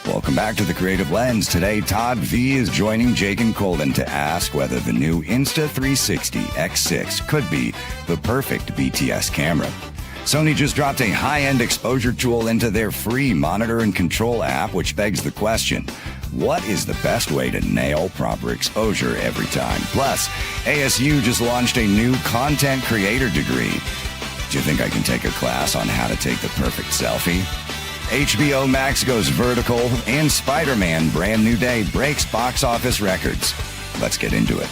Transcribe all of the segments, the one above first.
Welcome back to The Creative Lens. Today, Todd V is joining Jake and Colden to ask whether the new Insta360 X6 could be the perfect BTS camera. Sony just dropped a high-end exposure tool into their free monitor and control app, which begs the question, what is the best way to nail proper exposure every time? Plus, ASU just launched a new content creator degree. Do you think I can take a class on how to take the perfect selfie? HBO Max goes vertical, and Spider-Man Brand New Day breaks box office records. Let's get into it.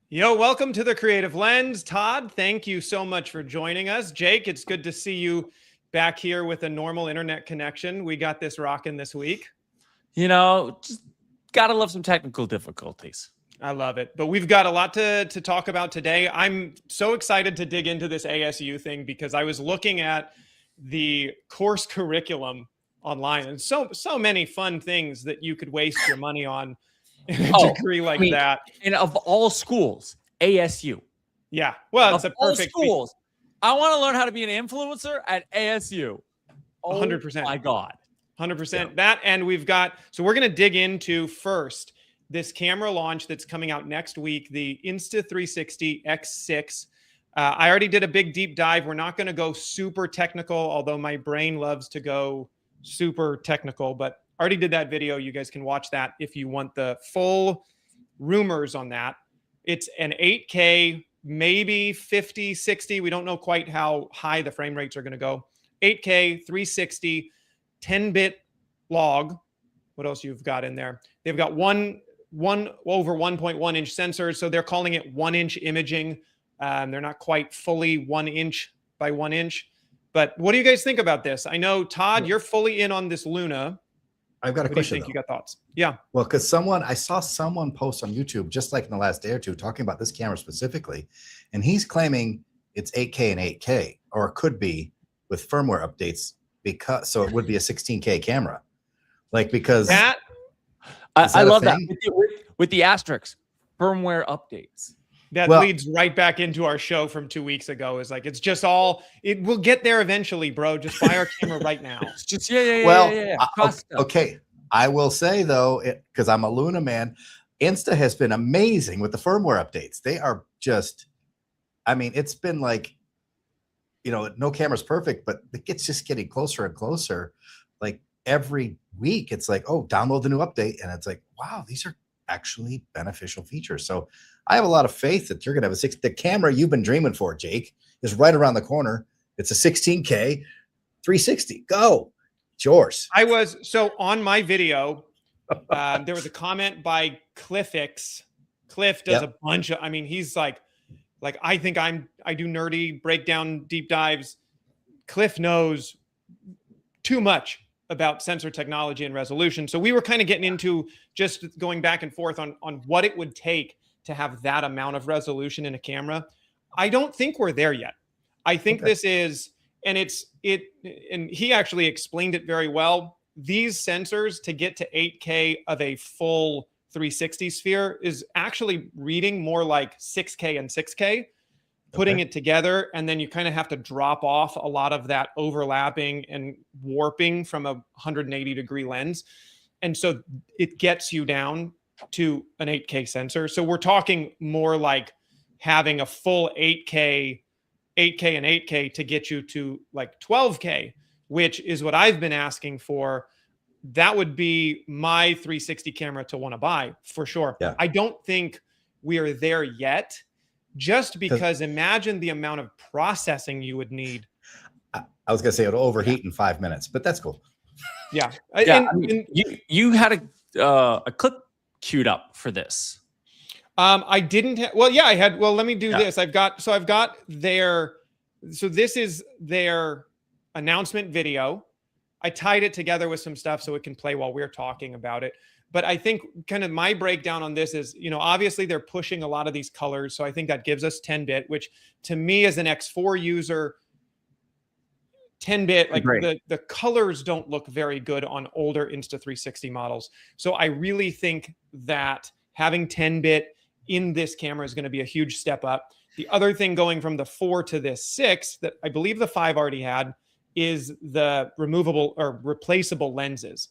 Yo, welcome to The Creative Lens. Todd, thank you so much for joining us. Jake, it's good to see you back here with a normal internet connection. We got this rocking this week. You know, just gotta love some technical difficulties. I love it. But we've got a lot to talk about today. I'm so excited to dig into this ASU thing because I was looking at the course curriculum online and so many fun things that you could waste your money on in a degree like that. And of all schools, ASU. Yeah. Well, it's of a perfect all schools. I want to learn how to be an influencer at ASU. 100%. My God. 100%. Yeah. That, and we've got, so we're going to dig into first this camera launch that's coming out next week, the Insta360 X6. I already did a big deep dive. We're not going to go super technical, although my brain loves to go super technical, but I already did that video. You guys can watch that if you want the full rumors on that. It's an 8K, maybe 50, 60. We don't know quite how high the frame rates are going to go. 8K, 360, 10-bit log. What else you've got in there? They've got one over 1.1 inch sensors. So they're calling it 1 inch imaging. They're not quite fully 1 inch by 1 inch, but what do you guys think about this? I know Todd, you're fully in on this Luna. I've got a question. You got thoughts? Yeah. Well, because I saw someone post on YouTube just like in the last day or two talking about this camera specifically, and he's claiming it's 8K and 8K, or it could be with firmware updates so it would be a 16K camera, because that. I love that with the asterisks, firmware updates. That leads right back into our show from 2 weeks ago. Is like, it's just all, it will get there eventually, bro. Just buy our camera right now. It's just, yeah. Okay. I will say though, because I'm a Luna man, Insta has been amazing with the firmware updates. They are just, it's been like, no camera's perfect, but it's just getting closer and closer. Like every week, it's like, oh, download the new update. And it's like, wow, these are actually beneficial features. So I have a lot of faith that you're going to have the camera you've been dreaming for, Jake, is right around the corner. It's a 16K 360. Go. It's yours. So on my video, there was a comment by Cliffix. Cliff does a bunch of, he's like, I think I do nerdy breakdown deep dives. Cliff knows too much about sensor technology and resolution. So we were kind of getting into just going back and forth on what it would take to have that amount of resolution in a camera. I don't think we're there yet. I think this is, and and he actually explained it very well. These sensors to get to 8K of a full 360 sphere is actually reading more like 6K and 6K, putting it together. And then you kind of have to drop off a lot of that overlapping and warping from a 180-degree lens. And so it gets you down to an 8K sensor. So we're talking more like having a full 8K and 8K to get you to like 12K, which is what I've been asking for. That would be my 360 camera to want to buy for sure. Yeah. I don't think we are there yet, just because imagine the amount of processing you would need. I was going to say it'll overheat in 5 minutes, but that's cool. Yeah. You had a clip queued up for this. I didn't. I had. Well, let me do this. I've got their. So this is their announcement video. I tied it together with some stuff so it can play while we're talking about it. But I think kind of my breakdown on this is, obviously they're pushing a lot of these colors. So I think that gives us 10-bit, which to me as an X4 user, 10-bit, like the colors don't look very good on older Insta360 models. So I really think that having 10-bit in this camera is going to be a huge step up. The other thing going from the 4 to this 6 that I believe the 5 already had is the removable or replaceable lenses.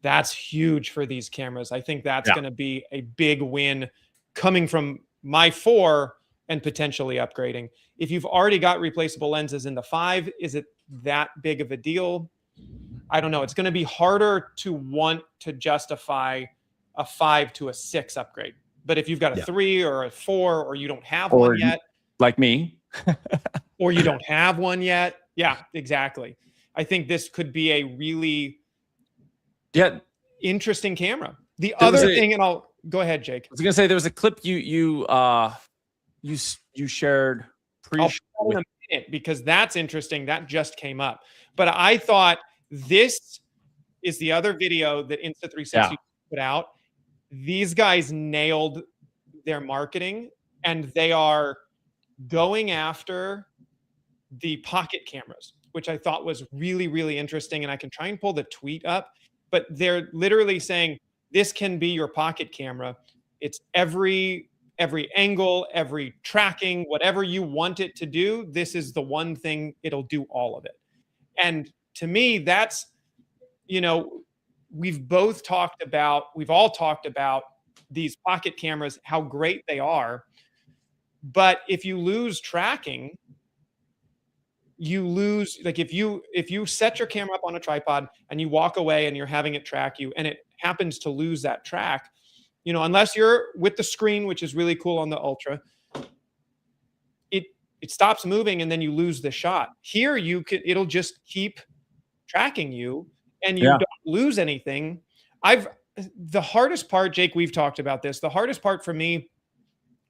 That's huge for these cameras. I think that's going to be a big win coming from my 4 and potentially upgrading. If you've already got replaceable lenses in the 5, is it that big of a deal? I don't know. It's going to be harder to want to justify a 5 to a 6 upgrade. But if you've got a 3 or a 4, or you don't have one yet, like me, or you don't have one yet. Yeah, exactly. I think this could be a really interesting camera. The other thing, and I'll go ahead, Jake. I was gonna say there was a clip you shared in a minute because that's interesting. That just came up. But I thought this is the other video that Insta360 put out. These guys nailed their marketing, and they are going after the pocket cameras, which I thought was really, really interesting. And I can try and pull the tweet up, but they're literally saying this can be your pocket camera. It's every angle, every tracking, whatever you want it to do. This is the one thing, it'll do all of it. And to me, that's, we've all talked about these pocket cameras, how great they are. But if you lose tracking, you lose, like if you set your camera up on a tripod and you walk away and you're having it track you and it happens to lose that track, unless you're with the screen, which is really cool on the Ultra, it stops moving and then you lose the shot. Here it'll just keep tracking you and you don't lose anything. The hardest part, Jake, we've talked about this. The hardest part for me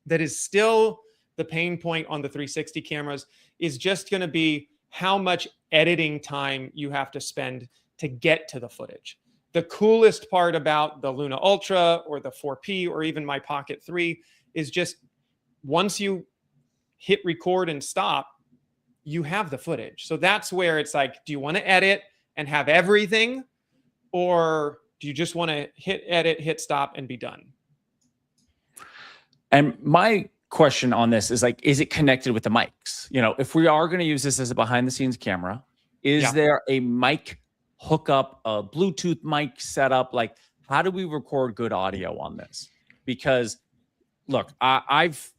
that is still the pain point on the 360 cameras is just going to be how much editing time you have to spend to get to the footage. The coolest part about the Luna Ultra or the 4P or even my Pocket 3 is just once you hit record and stop, you have the footage. So that's where it's like, do you want to edit and have everything, or do you just want to hit edit, hit stop, and be done? And my question on this is like, is it connected with the mics? If we are going to use this as a behind the scenes camera, is there a mic hookup, a Bluetooth mic setup? Like, how do we record good audio on this? Because look, I've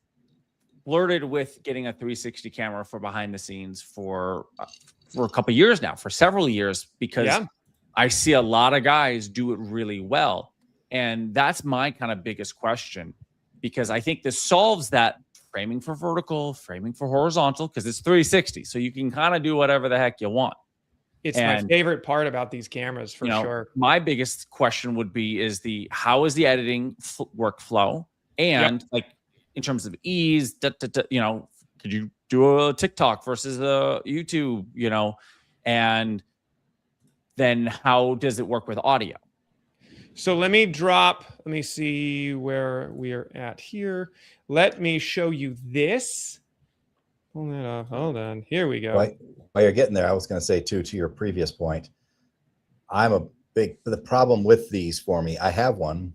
flirted with getting a 360 camera for behind the scenes for a couple of years now, for several years, because I see a lot of guys do it really well. And that's my kind of biggest question, because I think this solves that framing for vertical, framing for horizontal, because it's 360. So you can kind of do whatever the heck you want. It's my favorite part about these cameras, for sure. My biggest question would be how is the editing workflow? And like in terms of ease, could you do a TikTok versus a YouTube, and then how does it work with audio? So let me see where we are at here. Let me show you this. Pull that off. Hold on. Here we go. While you're getting there, I was going to say too, to your previous point, the problem with these for me, I have one.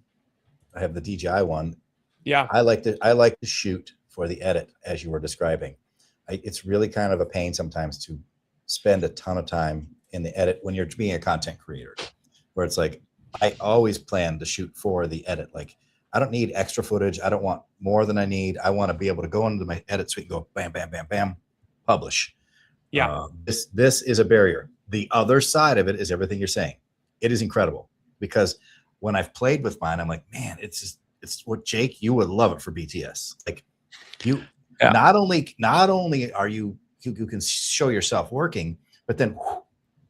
I have the DJI one. Yeah. I like to shoot for the edit, as you were describing. It's really kind of a pain sometimes to spend a ton of time in the edit when you're being a content creator, where it's like, I always plan to shoot for the edit. Like, I don't need extra footage. I don't want more than I need. I want to be able to go into my edit suite and go bam, bam, bam, bam, publish. Yeah. This is a barrier. The other side of it is everything you're saying. It is incredible, because when I've played with mine, I'm like, man, it's what, Jake, you would love it for BTS. Like, you not only are you can show yourself working, but then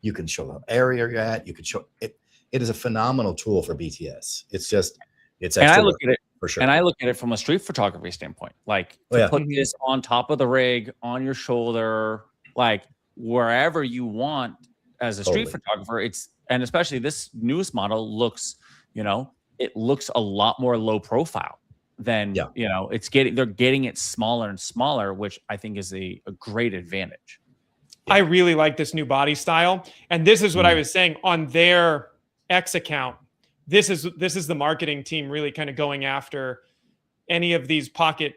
you can show the area you're at. You can show it. It is a phenomenal tool for BTS. It's extra. And I look at it for sure. And I look at it from a street photography standpoint, like put this on top of the rig, on your shoulder, like wherever you want as a street photographer. And especially this newest model looks, it looks a lot more low profile than, they're getting it smaller and smaller, which I think is a great advantage. I really like this new body style. And this is what I was saying on their X account. This is the marketing team really kind of going after any of these pocket,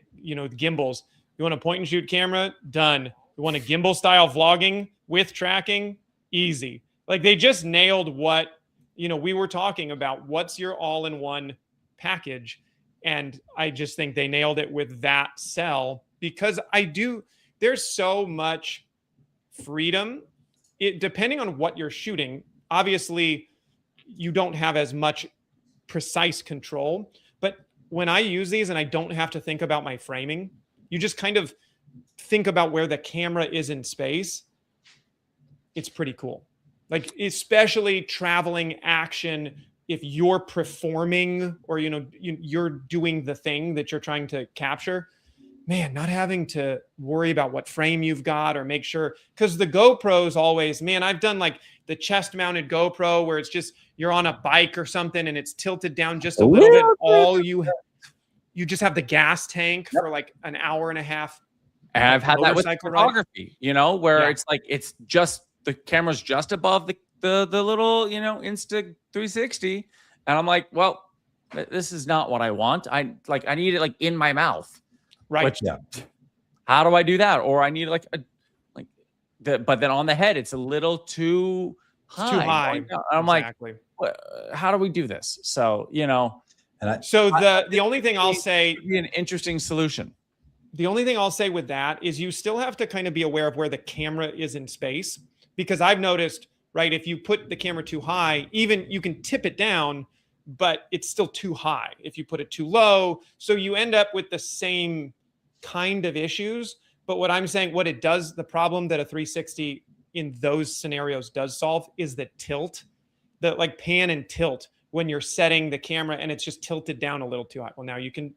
gimbals. You want a point and shoot camera? Done. You want a gimbal style vlogging with tracking, easy. Like they just nailed what, we were talking about. What's your all-in-one package? And I just think they nailed it with that cell, because there's so much freedom. Depending on what you're shooting, obviously you don't have as much precise control. But when I use these and I don't have to think about my framing, you just kind of think about where the camera is in space. It's pretty cool. Like, especially traveling action, if you're performing or, you're doing the thing that you're trying to capture, man, not having to worry about what frame you've got or make sure, because the GoPro's always, man, I've done like the chest mounted GoPro where it's just, you're on a bike or something and it's tilted down just a little bit. You just have the gas tank for like an hour and a half. And I've had that with photography, where it's like, it's just, the camera's just above the little, Insta360. And I'm like, well, this is not what I want. I need it like in my mouth. Right. Which, how do I do that? Or I need but then on the head, it's a little too high. It's too high. I'm exactly. Like, how do we do this? So, the only thing I'll say, be an interesting solution. The only thing I'll say with that is you still have to kind of be aware of where the camera is in space, because I've noticed, right, if you put the camera too high, even you can tip it down, but it's still too high if you put it too low. So you end up with the same kind of issues. But what I'm saying, what it does, the problem that a 360 in those scenarios does solve is the tilt, the like pan and tilt when you're setting the camera and it's just tilted down a little too high. Well, now you can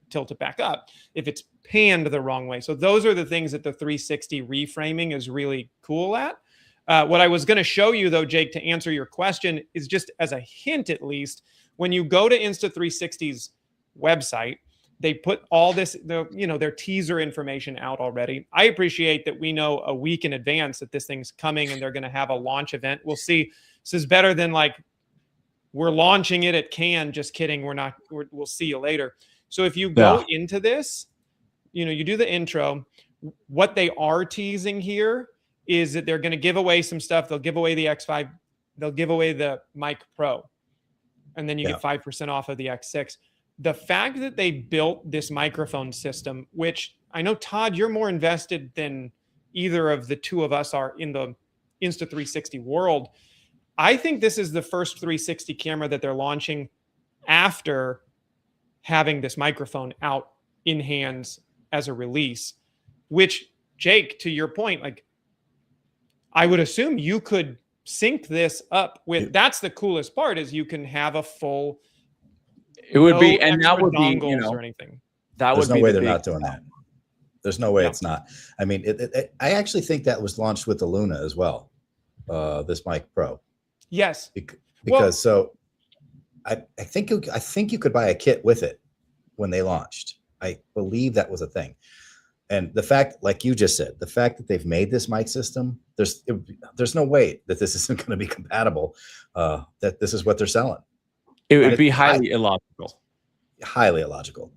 tilt it back up if it's panned the wrong way. So those are the things that the 360 reframing is really cool at. What I was going to show you, though, Jake, to answer your question, is just as a hint, at least, when you go to Insta360's website, they put all this, their teaser information out already. I appreciate that we know a week in advance that this thing's coming and they're going to have a launch event. We'll see. This is better than like, we're launching it at Cannes. Just kidding. We'll see you later. So if you go into this, you do the intro. What they are teasing here is that they're going to give away some stuff. They'll give away the X5. They'll give away the Mic Pro. And then you get 5% off of the X6. The fact that they built this microphone system, which I know, Todd, you're more invested than either of the two of us are in the Insta360 world. I think this is the first 360 camera that they're launching after having this microphone out in hands as a release, which, Jake, to your point, like, I would assume you could sync this up with, that's the coolest part, is you can have a full, it would be, and that would be, or anything. There's no way they're not doing that. There's no way it's not. I mean, I actually think that was launched with the Luna as well. This Mic Pro. Yes. Because I think you could buy a kit with it when they launched. I believe that was a thing. And the fact, like you just said, the fact that they've made this mic system, there's no way that this isn't going to be compatible, that this is what they're selling. It would be highly illogical. Highly illogical.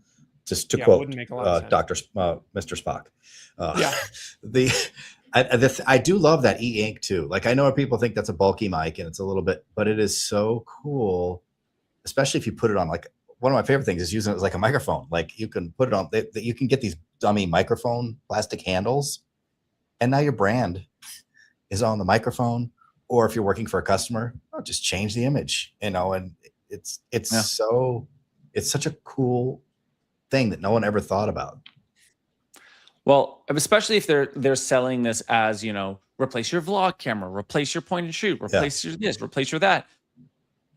Just to quote Mr. Spock. I do love that e-ink too. Like, I know people think that's a bulky mic and it's a little bit, but it is so cool, especially if you put it on, like, one of my favorite things is using it as like a microphone. Like, you can put it on, you can get these dummy microphone plastic handles, and now your brand is on the microphone. Or if you're working for a customer, just change the image, and it's such a cool thing that no one ever thought about. Well, especially if they're selling this as, replace your vlog camera, replace your point and shoot, replace your this, replace your that.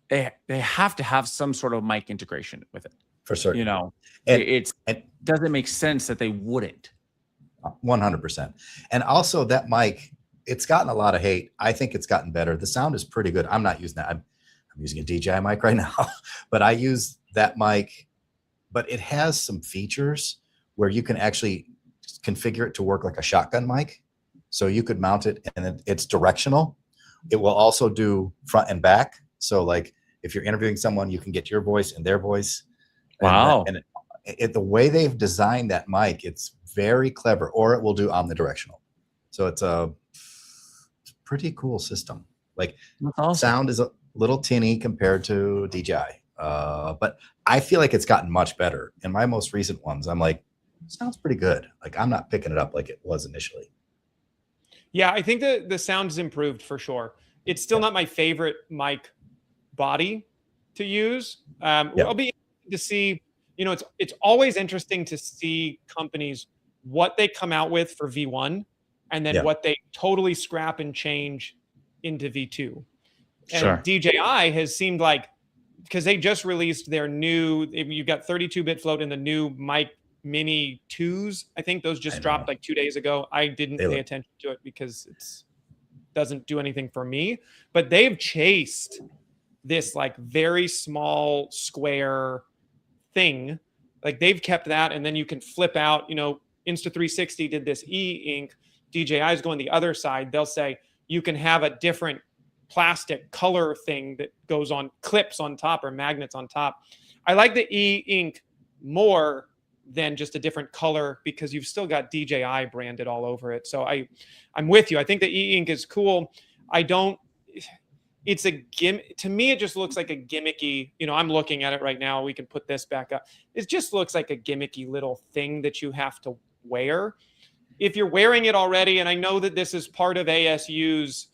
They have to have some sort of mic integration with it. For certain. It doesn't make sense that they wouldn't. 100%. And also that mic, it's gotten a lot of hate. I think it's gotten better. The sound is pretty good. I'm not using that. I'm using a DJI mic right now, but I use that mic, but it has some features where you can actually configure it to work like a shotgun mic. So you could mount it and it's directional. It will also do front and back. So like if you're interviewing someone, you can get your voice and their voice. Wow. And the way they've designed that mic, it's very clever. Or it will do omnidirectional. So it's a pretty cool system. Like Awesome. sound is a little tinny compared to DJI, but I feel like it's gotten much better. In my most recent ones, I'm like, sounds pretty good. Like I'm not picking it up like it was initially. Yeah, I think the sound's improved for sure. It's still not my favorite mic body to use. I'll be interested to see, you know, it's always interesting to see companies, what they come out with for V1 and then what they totally scrap and change into V2. And DJI has seemed like, because they just released their new, you've got 32-bit float in the new mic Mini 2s. I think those just dropped like 2 days ago. I didn't pay attention to it because it's doesn't do anything for me, but they've chased this like very small square thing. Like they've kept that, and then you can flip out, you know, Insta360 did this e-ink. DJI is going the other side. They'll say you can have a different plastic color thing that goes on clips on top or magnets on top. I like the e-ink more than just a different color because you've still got DJI branded all over it. So I'm with you. I think the e-ink is cool. It's a to me, it just looks like a gimmicky, you know, I'm looking at it right now. We can put this back up. It just looks like a gimmicky little thing that you have to wear. If you're wearing it already, and I know that this is part of ASU's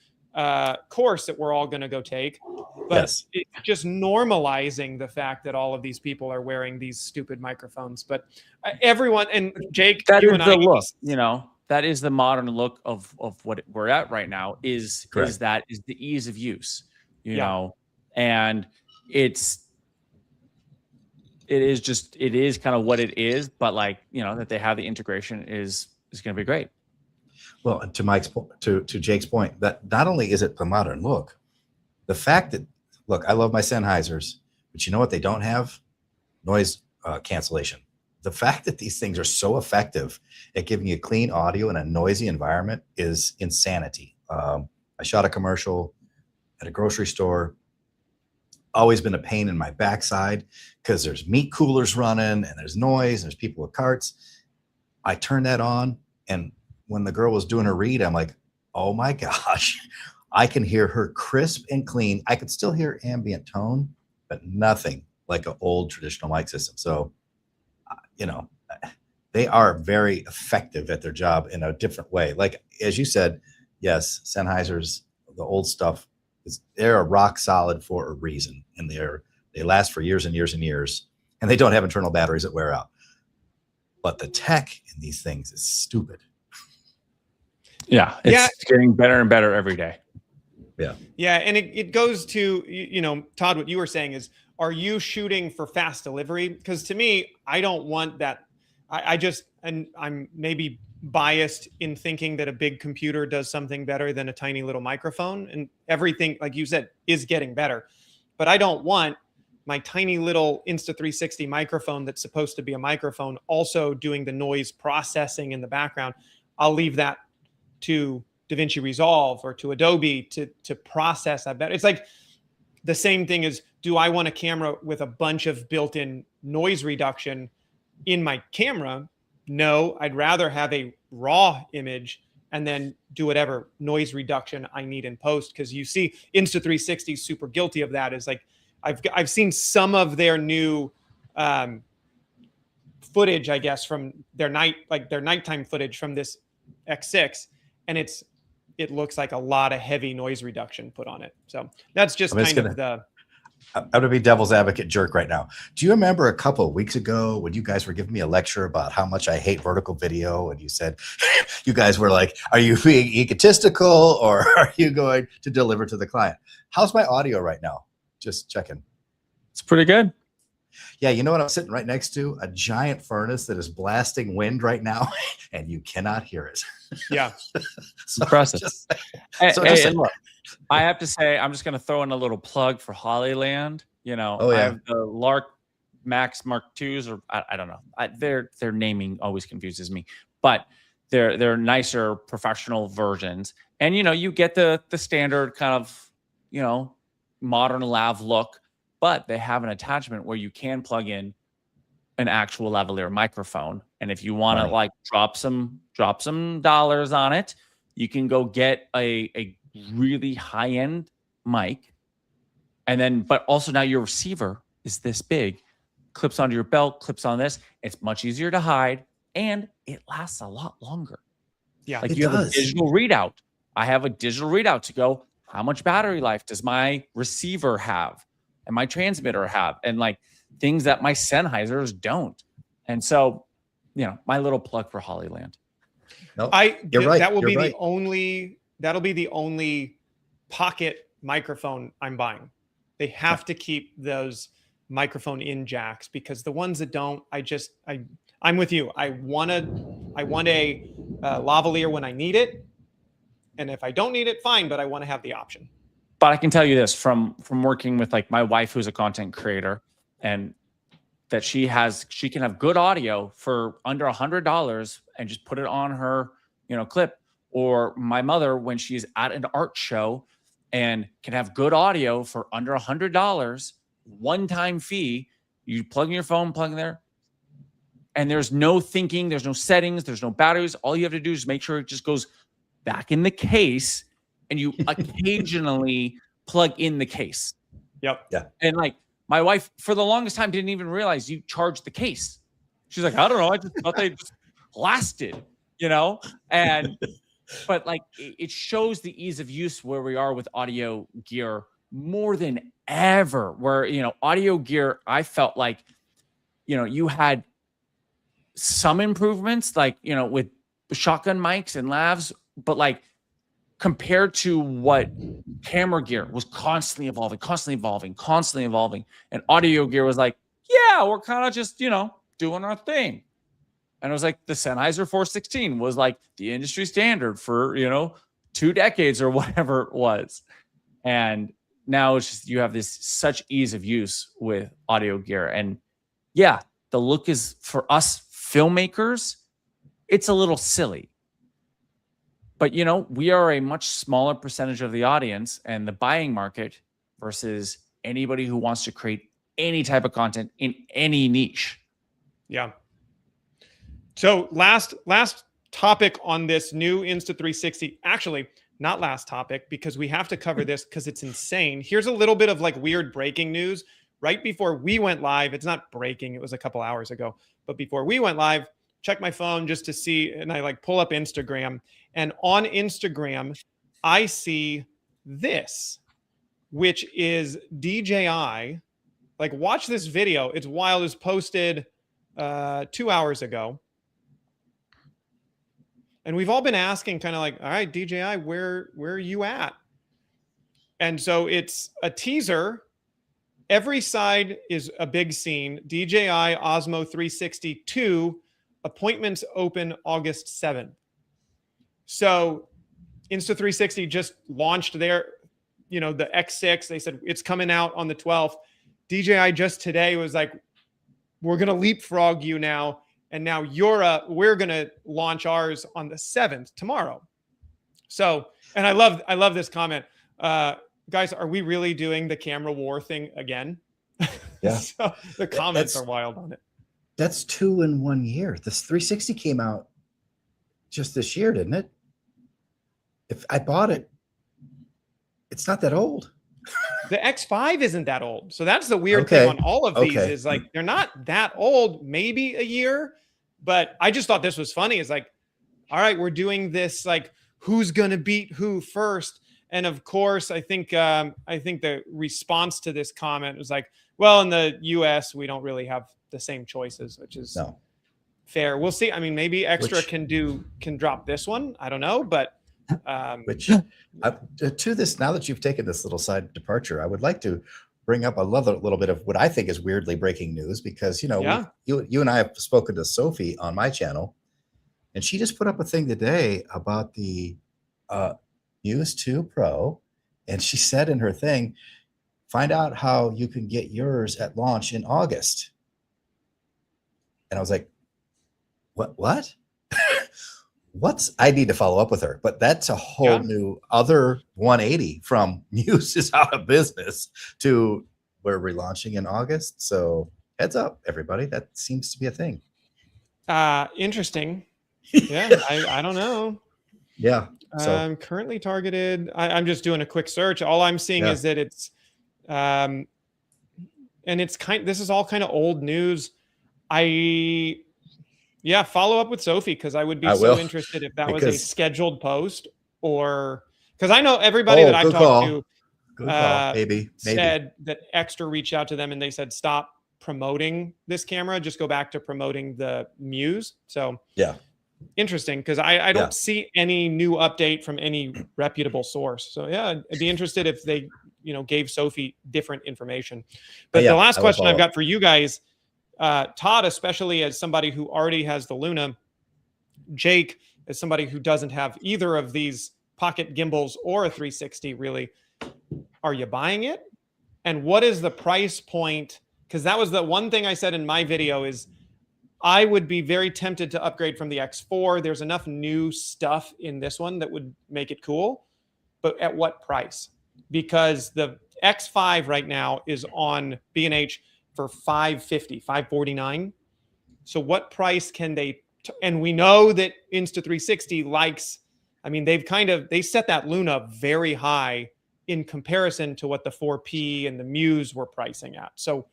course that we're all going to go take, but it's just normalizing the fact that all of these people are wearing these stupid microphones. But everyone, and Jake, that is the look, you know, that is the modern look of what we're at right now is the ease of use, you know, and it is kind of what it is, but like, you know, that they have the integration is going to be great. Well, to Jake's point, that not only is it the modern look, the fact that, look, I love my Sennheisers, but you know what they don't have? Noise cancellation. The fact that these things are so effective at giving you clean audio in a noisy environment is insanity. I shot a commercial at a grocery store. Always been a pain in my backside because there's meat coolers running and there's noise, and there's people with carts. I turned that on, and when the girl was doing her read, I'm like, oh my gosh, I can hear her crisp and clean. I could still hear ambient tone, but nothing like an old traditional mic system. So, you know, they are very effective at their job in a different way. Like, as you said, yes, Sennheisers, the old stuff, they're a rock solid for a reason. And they last for years and years and years, and they don't have internal batteries that wear out. But the tech in these things is stupid. Yeah, it's getting better and better every day. Yeah, and it goes to, you know, Todd, what you were saying is, are you shooting for fast delivery? Because to me, I don't want that. And I'm maybe biased in thinking that a big computer does something better than a tiny little microphone, and everything, like you said, is getting better. But I don't want my tiny little Insta360 microphone that's supposed to be a microphone also doing the noise processing in the background. I'll leave that to DaVinci Resolve or to Adobe to process that better. It's like the same thing as, do I want a camera with a bunch of built-in noise reduction in my camera? No, I'd rather have a raw image and then do whatever noise reduction I need in post. Because you see Insta360 is super guilty of that. Is like, I've seen some of their new footage, I guess, from their nighttime footage from this X6, and it looks like a lot of heavy noise reduction put on it. So that's just I'm going to be devil's advocate jerk right now. Do you remember a couple of weeks ago when you guys were giving me a lecture about how much I hate vertical video, and you said, you guys were like, are you being egotistical or are you going to deliver to the client? How's my audio right now? Just checking. It's pretty good. Yeah, you know what I'm sitting right next to? A giant furnace that is blasting wind right now, and you cannot hear it. Yeah. So impressive. Look, I have to say, I'm just going to throw in a little plug for Hollyland. You know, I have the Lark Max Mark IIs, or I don't know. Their naming always confuses me, but they're nicer professional versions. And, you know, you get the standard kind of, you know, modern lav look, but they have an attachment where you can plug in an actual lavalier microphone. And if you want to like drop some dollars on it, you can go get a really high-end mic, and then, but also now your receiver is this big, clips onto your belt, clips on this. It's much easier to hide, and it lasts a lot longer. Yeah, like it you have a does. digital readout. I have a digital readout to go, how much battery life does my receiver have and my transmitter have? And like things that my Sennheisers don't. And so, you know, my little plug for Hollyland. No, you're right. That will You're be right. that'll be the only pocket microphone I'm buying. They have to keep those microphone in jacks, because the ones that don't, I'm with you. I want a lavalier when I need it. And if I don't need it, fine, but I want to have the option. But I can tell you this from working with like my wife, who's a content creator, and that she can have good audio for under $100 and just put it on her, you know, clip. Or my mother, when she's at an art show and can have good audio for under $100, one-time fee, you plug in your phone, plug in there, and there's no thinking, there's no settings, there's no batteries. All you have to do is make sure it just goes back in the case, and you occasionally plug in the case. Yep. Yeah. And like my wife, for the longest time, didn't even realize you charged the case. She's like, I don't know. I just thought they just lasted, you know? And, but like, it shows the ease of use where we are with audio gear more than ever, where, you know, audio gear, I felt like, you know, you had some improvements, like, you know, with shotgun mics and lavs, but like compared to what camera gear was constantly evolving, and audio gear was like, yeah, we're kind of just, you know, doing our thing. And it was like the Sennheiser 416 was like the industry standard for, you know, 2 decades or whatever it was. And now it's just, you have this such ease of use with audio gear. And yeah, the look is, for us filmmakers, it's a little silly. But, you know, we are a much smaller percentage of the audience and the buying market versus anybody who wants to create any type of content in any niche. Yeah. So last topic on this new Insta360, actually not last topic, because we have to cover this because it's insane. Here's a little bit of like weird breaking news. Right before we went live, it's not breaking, it was a couple hours ago, but before we went live, check my phone just to see, and I like pull up Instagram, and on Instagram, I see this, which is DJI. Like, watch this video. It's wild. It was posted 2 hours ago. And we've all been asking kind of like, all right, DJI, where are you at? And so it's a teaser. Every side is a big scene. DJI Osmo 360 II, appointments open August 7th. So Insta360 just launched their, you know, the X6. They said it's coming out on the 12th. DJI just today was like, we're going to leapfrog you now. And now we're going to launch ours on the 7th, tomorrow. So, and I love this comment. Guys, are we really doing the camera war thing again? Yeah. So the comments are wild on it. That's 2 in 1 year. This 360 came out just this year, didn't it? If I bought it, it's not that old. The X5 isn't that old. So that's the weird thing on all of these is like, they're not that old, maybe a year, but I just thought this was funny. It's like, all right, we're doing this, like, who's going to beat who first? And of course, I think the response to this comment was like, well, in the US, we don't really have the same choices, which is fair. We'll see. I mean, maybe Extra can drop this one. I don't know, but to this, now that you've taken this little side departure, I would like to bring up another little bit of what I think is weirdly breaking news, because, you know, you and I have spoken to Sophie on my channel, and she just put up a thing today about the Muse 2 Pro, and she said in her thing, find out how you can get yours at launch in August. And I was like, what? I need to follow up with her, but that's a whole new other 180 from Muse is out of business to we're relaunching in August. So heads up, everybody. That seems to be a thing. Interesting. Yeah. I don't know. Yeah. So Currently targeted. I'm just doing a quick search. All I'm seeing is that it's, and it's this is all kind of old news. Follow up with Sophie, because I would be so interested if that was a scheduled post, or because I know everybody that I've talked to maybe said that Extra reached out to them and they said, stop promoting this camera, just go back to promoting the Muse. So yeah, interesting, because I don't see any new update from any reputable source. So yeah, I'd be interested if they gave Sophie different information. But the last question I've got for you guys, Todd, especially as somebody who already has the Luna, Jake, as somebody who doesn't have either of these pocket gimbals or a 360, really, are you buying it? And what is the price point? Because that was the one thing I said in my video, is I would be very tempted to upgrade from the X4. There's enough new stuff in this one that would make it cool, but at what price? Because the X5 right now is on B&H for $550, $549. So what price can they, and we know that Insta360 likes, I mean, they set that Luna very high in comparison to what the 4P and the Muse were pricing at. So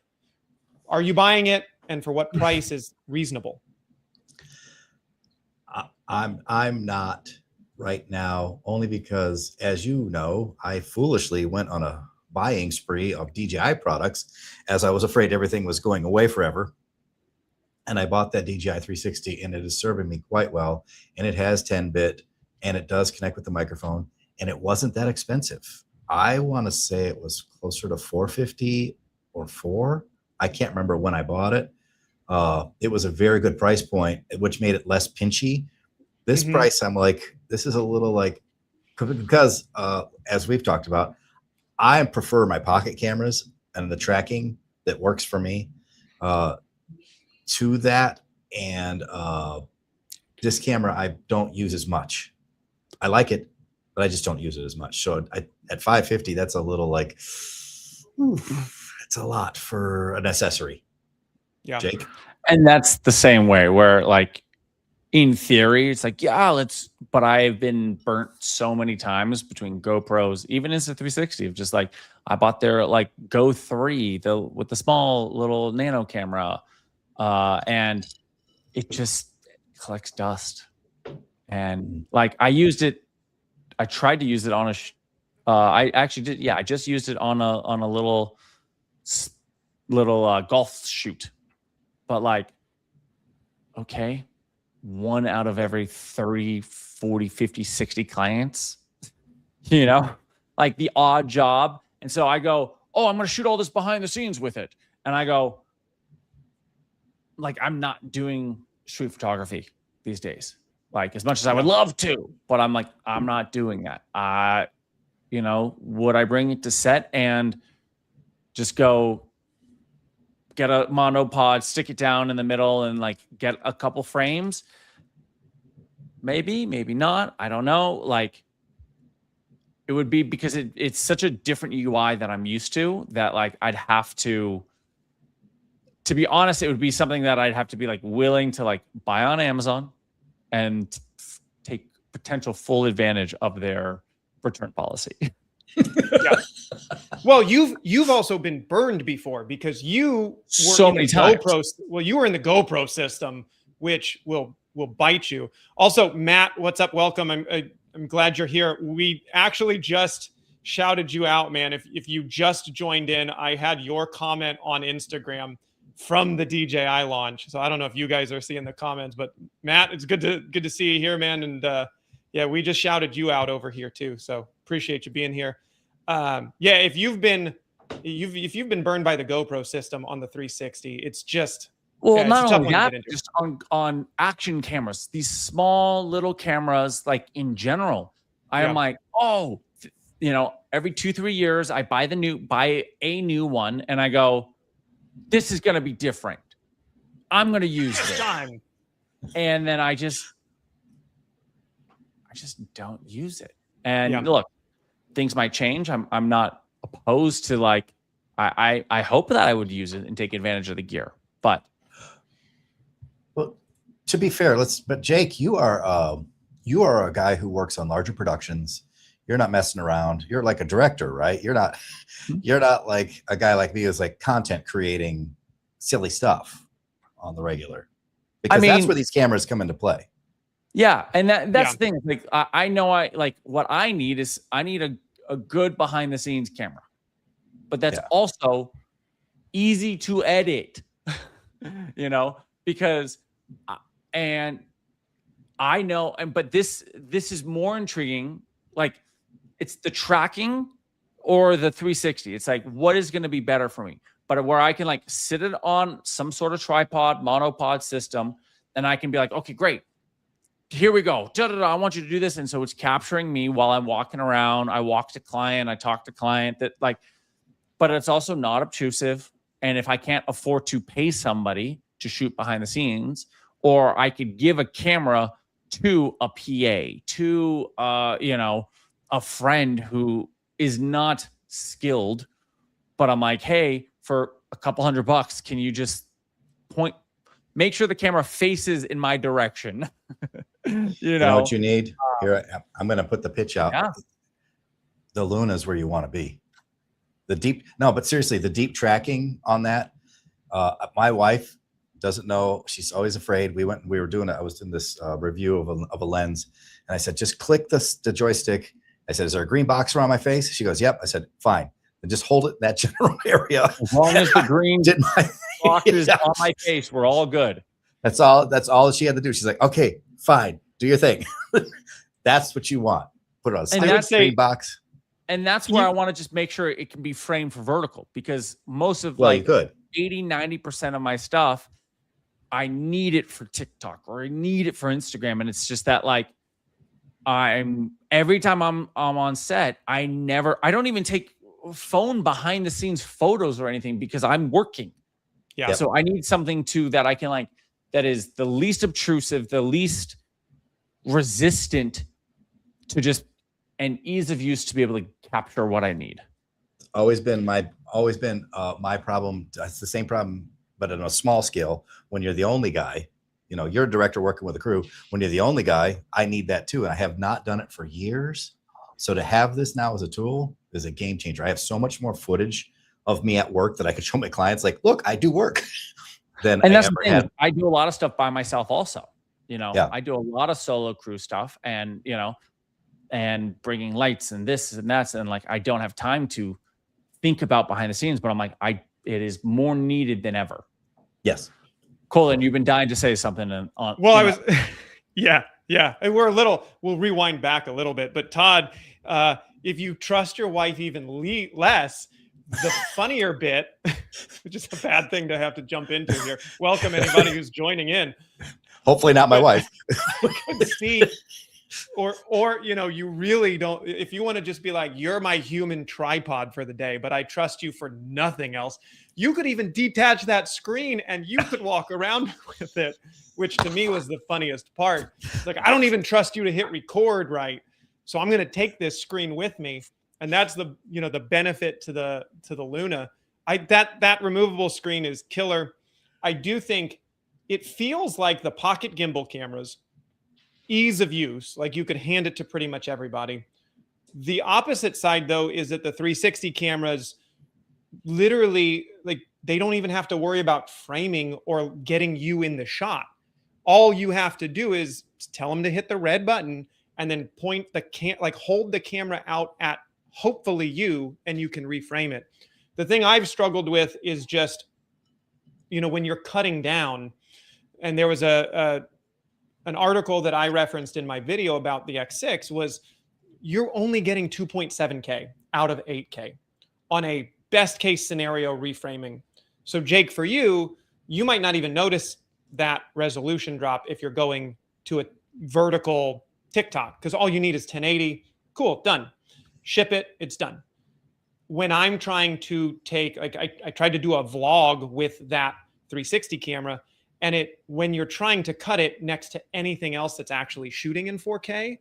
are you buying it, and for what price is reasonable? I'm not right now, only because, as you know, I foolishly went on a buying spree of DJI products as I was afraid everything was going away forever. And I bought that DJI 360, and it is serving me quite well. And it has 10-bit, and it does connect with the microphone, and it wasn't that expensive. I want to say it was closer to $450 or $4. I can't remember when I bought it. It was a very good price point, which made it less pinchy. This price, I'm like, this is a little like, because as we've talked about, I prefer my pocket cameras and the tracking that works for me to that. And this camera, I don't use as much. I like it, but I just don't use it as much. So at $550, that's a little like, it's a lot for an accessory. Yeah. Jake? And that's the same way where, like, in theory, it's like, yeah, but I've been burnt so many times between GoPros, even Insta360, of just like, I bought their like Go 3, with the small little nano camera, and it just collects dust. And like, I tried to use it on I actually did. Yeah. I just used it on a little golf shoot, but like, okay, 1 out of every 30, 40, 50, 60 clients, like the odd job. And so I go, oh, I'm going to shoot all this behind the scenes with it. And I go, like, I'm not doing street photography these days, like, as much as I would love to, but I'm like, I'm not doing that. Would I bring it to set and just go get a monopod, stick it down in the middle, and like get a couple frames? Maybe not. I don't know. Like, it would be because it's such a different UI that I'm used to, that like I'd have to be honest, it would be something that I'd have to be like willing to like buy on Amazon and take potential full advantage of their return policy. Yeah. Well, you've also been burned before, because you were so many times. You were in the GoPro system, which will bite you. Also, Matt, what's up? Welcome. I'm glad you're here. We actually just shouted you out, man. If you just joined in, I had your comment on Instagram from the DJI launch. So I don't know if you guys are seeing the comments, but Matt, it's good to see you here, man. And yeah, we just shouted you out over here too. So appreciate you being here. If you've been burned by the GoPro system on the 360, it's just, not only that, just on action cameras, these small little cameras, like in general, I am like, every 2-3 years I buy a new one, and I go, this is going to be different. I'm going to use this. And then I just don't use it. And look, things might change. I'm not opposed to, like, I hope that I would use it and take advantage of the gear. But well, to be fair, but Jake, you are you are a guy who works on larger productions. You're not messing around. You're like a director, right? You're not like a guy like me who's like content creating silly stuff on the regular, because that's where these cameras come into play. Yeah. And that's the thing. Like, I know what I need is I need a good behind the scenes camera, but that's also easy to edit, because, and I know, but this is more intriguing. Like, it's the tracking or the 360. It's like, what is going to be better for me? But where I can like sit it on some sort of tripod, monopod system, and I can be like, okay, great. Here we go. I want you to do this. And so it's capturing me while I'm walking around. I walk to client, I talk to client, but it's also not obtrusive. And if I can't afford to pay somebody to shoot behind the scenes, or I could give a camera to a PA, to a friend who is not skilled, but I'm like, hey, for a couple $100, can you just make sure the camera faces in my direction? You know what you need? Here, I'm going to put the pitch out. Yeah. The Luna is where you want to be. But seriously, the deep tracking on that. My wife doesn't know. She's always afraid. I was doing this review of a lens, and I said, just click the joystick. I said, is there a green box around my face? She goes, yep. I said, fine. And just hold it in that general area. As long as the green box is on my face, we're all good. That's all she had to do. She's like, okay, fine, do your thing. That's what you want. Put it on a green box. And that's where I want to just make sure it can be framed for vertical, because most of 80-90% of my stuff, I need it for TikTok or I need it for Instagram. And it's just that every time I'm on set, I don't even take phone behind the scenes photos or anything, because I'm working. Yeah. So I need something that I can that is the least obtrusive, the least resistant to just an ease of use to be able to capture what I need. Always been my problem. It's the same problem, but on a small scale. When you're the only guy, you're a director working with a crew. When you're the only guy, I need that too. And I have not done it for years. So to have this now as a tool is a game changer. I have so much more footage of me at work that I could show my clients, like, look, I do work. And that's the thing. I do a lot of stuff by myself also. I do a lot of solo crew stuff, and and bringing lights and this and that, and I don't have time to think about behind the scenes, but I'm like, it is more needed than ever. Yes. Colden, you've been dying to say something yeah. And we'll rewind back a little bit, but Todd, if you trust your wife even less, the funnier bit, which is a bad thing to have to jump into here. Welcome anybody who's joining in. Hopefully not my wife. See, or you really don't. If you want to just be like, you're my human tripod for the day, but I trust you for nothing else. You could even detach that screen and you could walk around with it, which to me was the funniest part. It's like, I don't even trust you to hit record right, so I'm going to take this screen with me. And that's the benefit to the Luna. That removable screen is killer. I do think it feels like the pocket gimbal cameras, ease of use, like you could hand it to pretty much everybody. The opposite side, though, is that the 360 cameras literally, they don't even have to worry about framing or getting you in the shot. All you have to do is tell them to hit the red button and then point hold the camera out at hopefully you, and you can reframe it. The thing I've struggled with is just, when you're cutting down, and there was an article that I referenced in my video about the X6 was you're only getting 2.7K out of 8K on a best case scenario reframing. So Jake, for you might not even notice that resolution drop if you're going to a vertical TikTok, because all you need is 1080. Cool, done. Ship it, it's done. When I'm trying to take, I tried to do a vlog with that 360 camera, and when you're trying to cut it next to anything else that's actually shooting in 4K,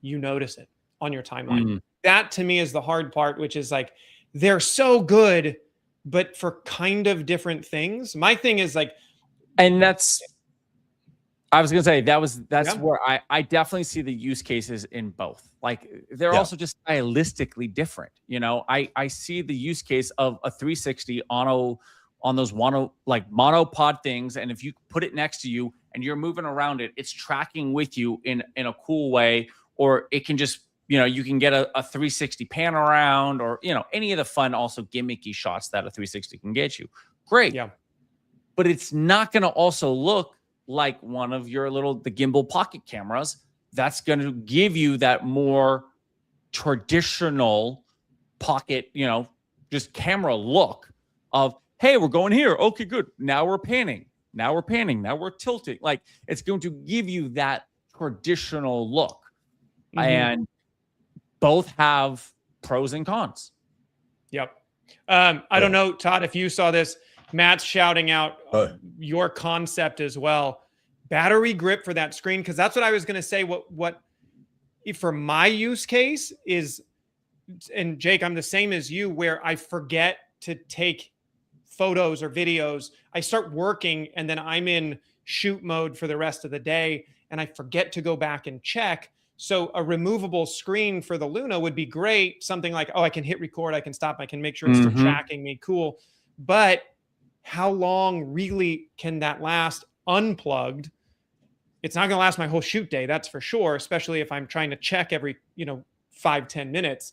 you notice it on your timeline. That to me is the hard part, which is they're so good, but for kind of different things. My thing is and that's I was gonna say that's Yeah. where I definitely see the use cases in both. Like they're also just stylistically different. You know, I see the use case of a 360 on those monopod things, and if you put it next to you and you're moving around it, it's tracking with you in a cool way, or it can just, you know, you can get a 360 pan around, or, you know, any of the fun also gimmicky shots that a 360 can get you. Great. Yeah. But it's not going to also look like one of your the gimbal pocket cameras. That's going to give you that more traditional pocket, you know, just camera look of, hey, we're going here. Okay, good. Now we're panning. Now we're panning. Now we're tilting. Like, it's going to give you that traditional look. And both have pros and cons. Yep. I don't know, Todd, if you saw this. Matt's shouting out your concept as well. Battery grip for that screen, because that's what I was going to say. What for my use case is, and Jake, I'm the same as you, where I forget to take photos or videos. I start working and then I'm in shoot mode for the rest of the day, and I forget to go back and check. So a removable screen for the Luna would be great. Something like, oh, I can hit record, I can stop, I can make sure it's still tracking me. Cool. But how long really can that last unplugged? It's not going to last my whole shoot day, that's for sure, especially if I'm trying to check every, 5-10 minutes.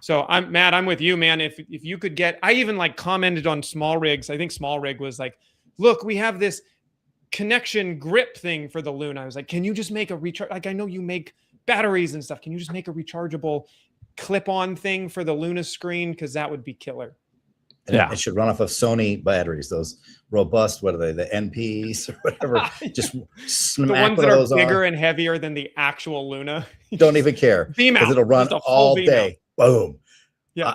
So Matt, I'm with you, man. If you could get, I even commented on Small Rigs. I think Small Rig was like, look, we have this connection grip thing for the Luna. I was like, can you just make a recharge? Like, I know you make batteries and stuff. Can you just make a rechargeable clip-on thing for the Luna screen? Because that would be killer. And it should run off of Sony batteries, those robust, what are they, the NPs or whatever. Just the ones that are bigger and heavier than the actual Luna. Don't even care, because it'll run all day. Boom. Yeah.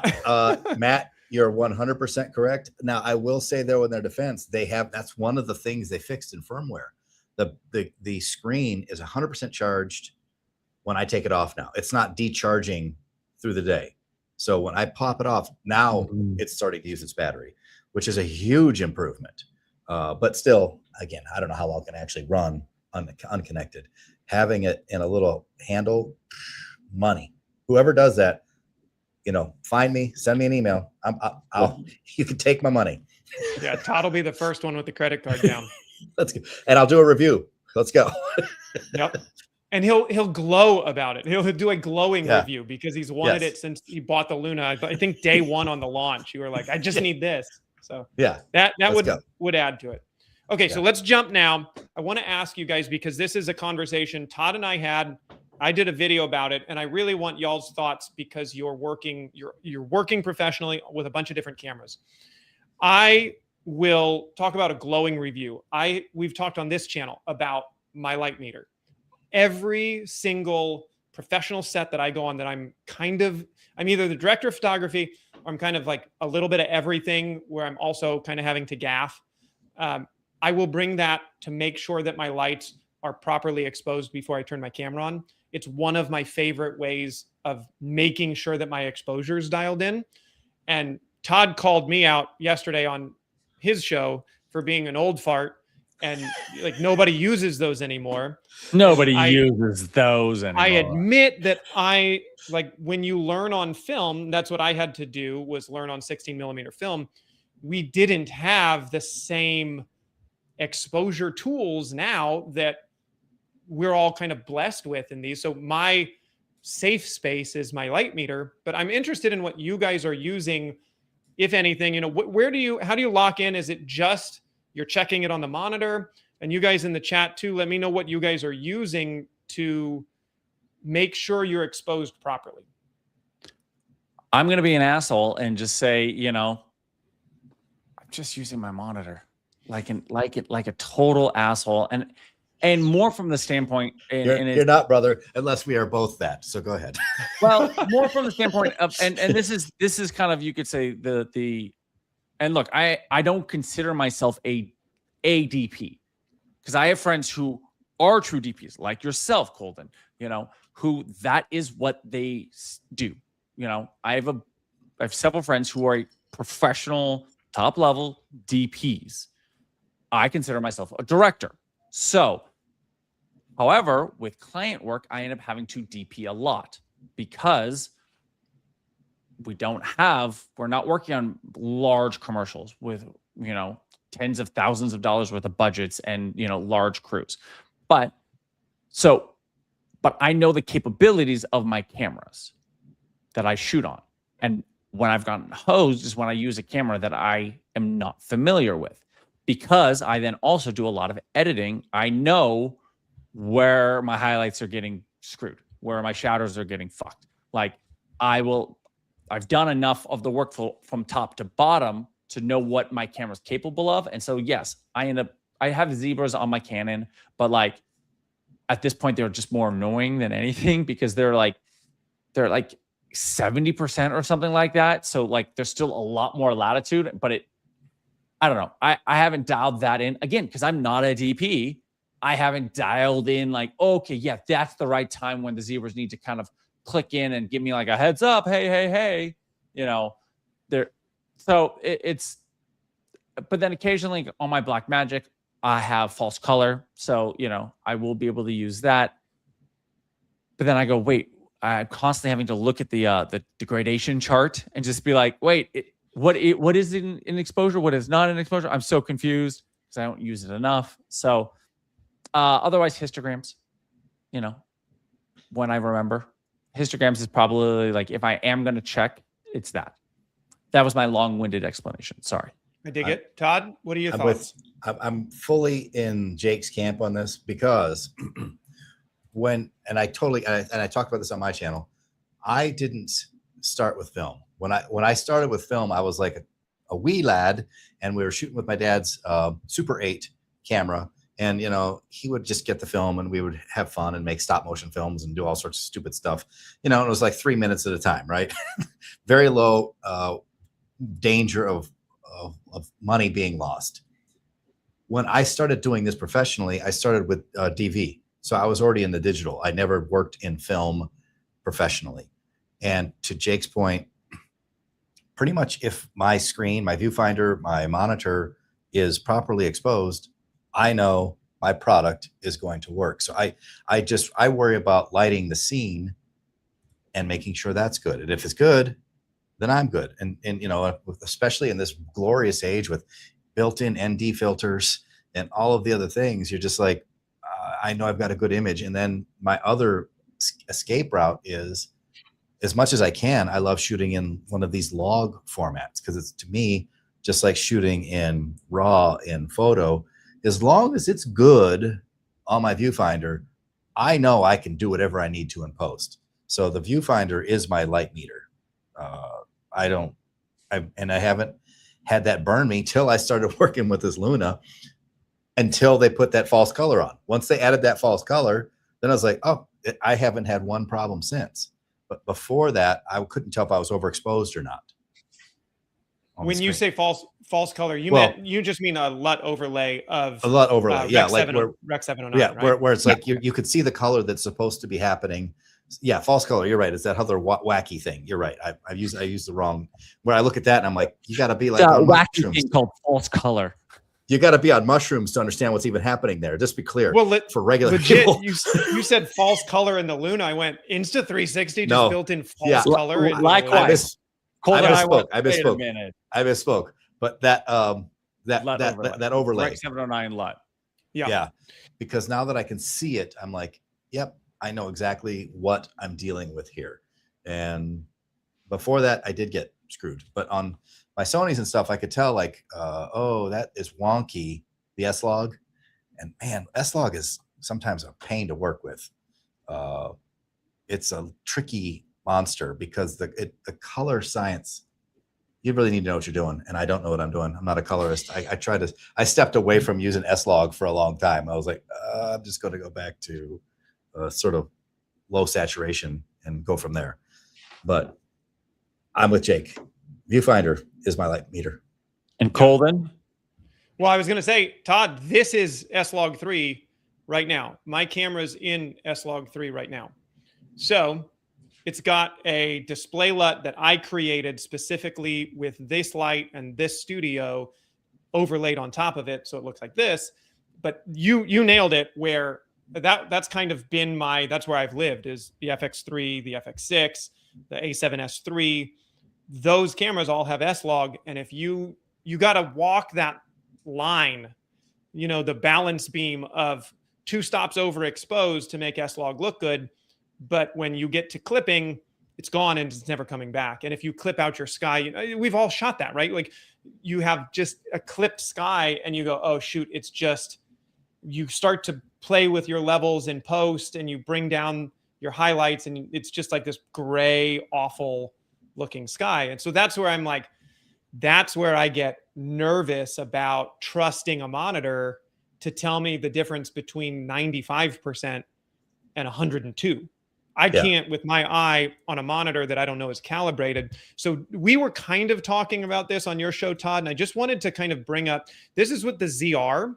Matt, you're 100% correct. Now, I will say, though, in their defense, that's one of the things they fixed in firmware. The screen is 100% charged when I take it off now. It's not decharging through the day. So when I pop it off, now it's starting to use its battery, which is a huge improvement. But still, again, I don't know how long it can actually run unconnected. Having it in a little handle, money. Whoever does that, find me, send me an email. You can take my money. Yeah, Todd will be the first one with the credit card down. Let's go. And I'll do a review. Let's go. Yep. And he'll glow about it. He'll do a glowing review because he's wanted it since he bought the Luna. I think day one on the launch, you were like, I just need this. So that would add to it. Okay, so let's jump now. I want to ask you guys, because this is a conversation Todd and I had. I did a video about it, and I really want y'all's thoughts because you're working professionally with a bunch of different cameras. I will talk about a glowing review. We've talked on this channel about my light meter. Every single professional set that I go on that I'm either the director of photography, or I'm kind of like a little bit of everything where I'm also kind of having to gaff. I will bring that to make sure that my lights are properly exposed before I turn my camera on. It's one of my favorite ways of making sure that my exposure is dialed in. And Todd called me out yesterday on his show for being an old fart. And nobody uses those anymore. Nobody uses those anymore. I admit that when you learn on film, that's what I had to do, was learn on 16 millimeter film. We didn't have the same exposure tools now that we're all kind of blessed with in these. So my safe space is my light meter, but I'm interested in what you guys are using, if anything. How do you lock in? Is it just you're checking it on the monitor? And you guys in the chat too, let me know what you guys are using to make sure you're exposed properly. I'm going to be an asshole and just say, I'm just using my monitor like a total asshole. And more from the standpoint, you're not, brother, unless we are both that. So go ahead. Well, more from the standpoint of, and this is kind of, you could say and look, I don't consider myself a DP, because I have friends who are true DPs, like yourself, Colden, who that is what they do. I have several friends who are professional, top level DPs. I consider myself a director. So However, with client work, I end up having to DP a lot because we're not working on large commercials with, tens of thousands of dollars worth of budgets and, large crews. But I know the capabilities of my cameras that I shoot on. And when I've gotten hosed is when I use a camera that I am not familiar with, because I then also do a lot of editing. I know where my highlights are getting screwed, where my shadows are getting fucked. Like I've done enough of the workflow from top to bottom to know what my camera's capable of. And so, yes, I have zebras on my Canon, but like at this point, they're just more annoying than anything because they're like 70% or something like that. So like there's still a lot more latitude, but I don't know. I haven't dialed that in again, because I'm not a DP. I haven't dialed in like, okay, yeah, that's the right time when the zebras need to kind of click in and give me like a heads up. Hey, but then occasionally on my Blackmagic, I have false color. So, I will be able to use that. But then I go, wait, I'm constantly having to look at the degradation chart and just be like, wait, what is in exposure? What is not in exposure? I'm so confused because I don't use it enough. So otherwise histograms, when I remember. Histograms is probably like, if I am going to check, it's that. That was my long-winded explanation. Sorry. I dig it. Todd, what are your thoughts? I'm fully in Jake's camp on this because I talked about this on my channel. I didn't start with film. When I started with film, I was like a wee lad, and we were shooting with my dad's Super 8 camera. And, he would just get the film and we would have fun and make stop motion films and do all sorts of stupid stuff. And it was like 3 minutes at a time, right? Very low danger of money being lost. When I started doing this professionally, I started with DV. So I was already in the digital. I never worked in film professionally. And to Jake's point, pretty much if my screen, my viewfinder, my monitor is properly exposed, I know my product is going to work. So I worry about lighting the scene and making sure that's good. And if it's good, then I'm good. And especially in this glorious age with built-in ND filters and all of the other things, you're just like, I know I've got a good image. And then my other escape route is, as much as I can, I love shooting in one of these log formats because it's, to me, just like shooting in RAW in photo. As long as it's good on my viewfinder, I know I can do whatever I need to in post. So the viewfinder is my light meter. I haven't had that burn me till I started working with this Luna, until they put that false color on. Once they added that false color, then I was like, oh, I haven't had one problem since. But before that, I couldn't tell if I was overexposed or not. When you say false color, you just mean a LUT overlay of a LUT overlay, yeah, like Rec 709, yeah, right? where it's like you could see the color that's supposed to be happening. Yeah, false color. You're right. It's that other wacky thing. You're right. I used the wrong. Where I look at that and I'm like, you got to be like on wacky mushrooms. Thing called false color. You got to be on mushrooms to understand what's even happening there. Just be clear. Well, for regular legit, people, you said false color in the Luna. I went Insta360 just built in false color. Likewise. Colden I misspoke. But that overlay. Rec 709 LUT. Yeah. Because now that I can see it, I'm like, yep, I know exactly what I'm dealing with here. And before that, I did get screwed. But on my Sonys and stuff, I could tell like, oh, that is wonky, the S-Log. And man, S-Log is sometimes a pain to work with. It's a tricky monster because the color science, you really need to know what you're doing. And I don't know what I'm doing. I'm not a colorist. I stepped away from using S-Log for a long time. I was like, I'm just going to go back to sort of low saturation and go from there. But I'm with Jake. Viewfinder is my light meter. And Colden? Well, I was going to say, Todd, this is S-Log 3 right now. My camera's in S-Log 3 right now. So it's got a display LUT that I created specifically with this light and this studio overlaid on top of it. So it looks like this. But you nailed it, where that's kind of been that's where I've lived, is the FX3, the FX6, the A7S III. Those cameras all have S-Log. And if you got to walk that line, you know, the balance beam of 2 stops overexposed to make S-Log look good. But when you get to clipping, it's gone and it's never coming back. And if you clip out your sky, you know, we've all shot that, right? Like you have just a clipped sky and you go, oh shoot, it's just, you start to play with your levels in post and you bring down your highlights and it's just like this gray, awful looking sky. And so that's where I'm like, that's where I get nervous about trusting a monitor to tell me the difference between 95% and 102. I can't with my eye on a monitor that I don't know is calibrated. So we were kind of talking about this on your show, Todd, and I just wanted to kind of bring up, this is with the ZR.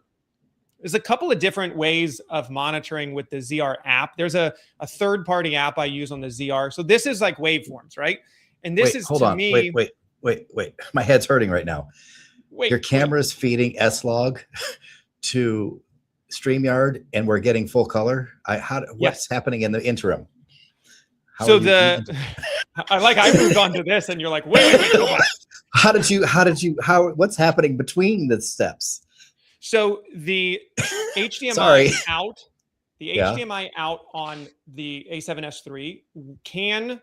There's a couple of different ways of monitoring with the ZR app. There's a third-party app I use on the ZR. So this is like waveforms, right? And this is to me. Wait. My head's hurting right now. Your camera's feeding S-Log to StreamYard and we're getting full color. What's happening in the interim? I moved on to this and you're like, wait, go back. What's happening between the steps? So the HDMI HDMI out on the A7S III can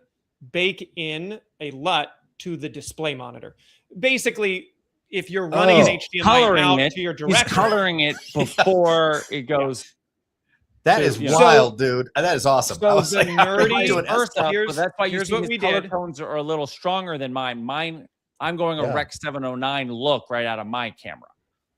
bake in a LUT to the display monitor. Basically, if you're running an HDMI out to your director, he's coloring it before it goes. That is wild, dude. That is awesome. So the nerdy first up, so that's why you see what his we color did. tones are a little stronger than mine. I'm going a Rec 709 look right out of my camera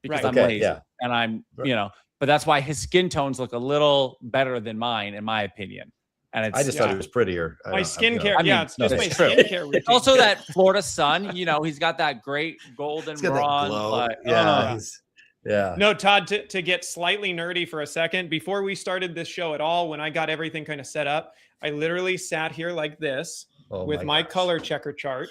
because I'm lazy and I'm, you know, but that's why his skin tones look a little better than mine, in my opinion. And it's, I just thought it was prettier. My skincare, it's just my true. skincare routine. It's also that Florida sun, you know, he's got that great golden bronze. No, Todd, to get slightly nerdy for a second, before we started this show at all, when I got everything kind of set up, I literally sat here like this with my color checker chart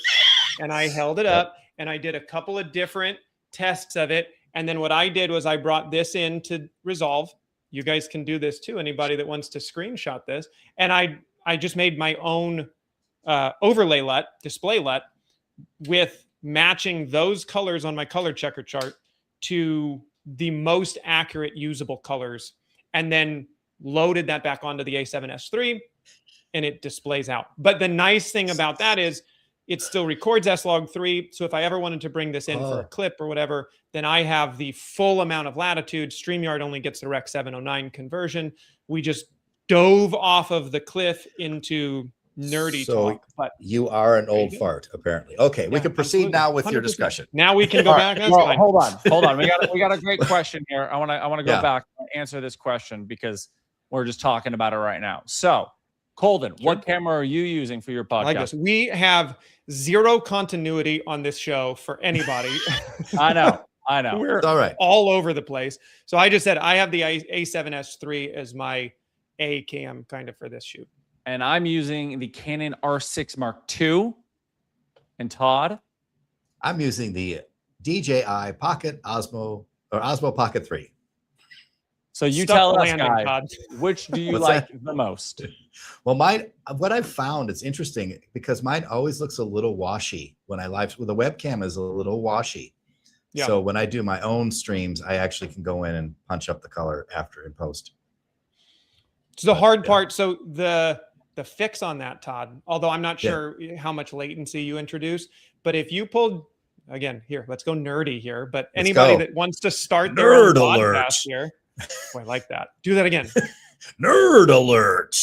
and I held it up and I did a couple of different tests of it. And then what I did was I brought this in to Resolve. You guys can do this too. Anybody that wants to screenshot this. And I just made my own overlay LUT, display LUT, with matching those colors on my color checker chart to the most accurate usable colors, and then loaded that back onto the A7S III and it displays out. But the nice thing about that is it still records S-Log3. So if I ever wanted to bring this in for a clip or whatever, then I have the full amount of latitude. StreamYard only gets the Rec 709 conversion. We just dove off of the cliff into nerdy talk. But you are an old fart, apparently. Okay, we can proceed now with 100%. Your discussion. Now we can go back. Well, hold on. We got a great question here. I want to go back and answer this question because we're just talking about it right now. So, Colden, what camera are you using for your podcast? Like this. We have zero continuity on this show for anybody. I know. We're all over the place. So I just said I have the A7S III as my A cam kind of for this shoot. And I'm using the Canon R6 Mark II. And Todd? I'm using the DJI Pocket Osmo Pocket 3. So you tell us, guys, which do you like the most? Well, what I've found, it's interesting because mine always looks a little washy when I live. Well, the webcam is a little washy. Yeah. So when I do my own streams, I actually can go in and punch up the color after in post. So the hard part, so the fix on that, Todd, although I'm not sure how much latency you introduce, but if you pulled, again, here, let's go nerdy here, but anybody that wants to start their own podcast here, boy, I like that. Do that again. Nerd alert.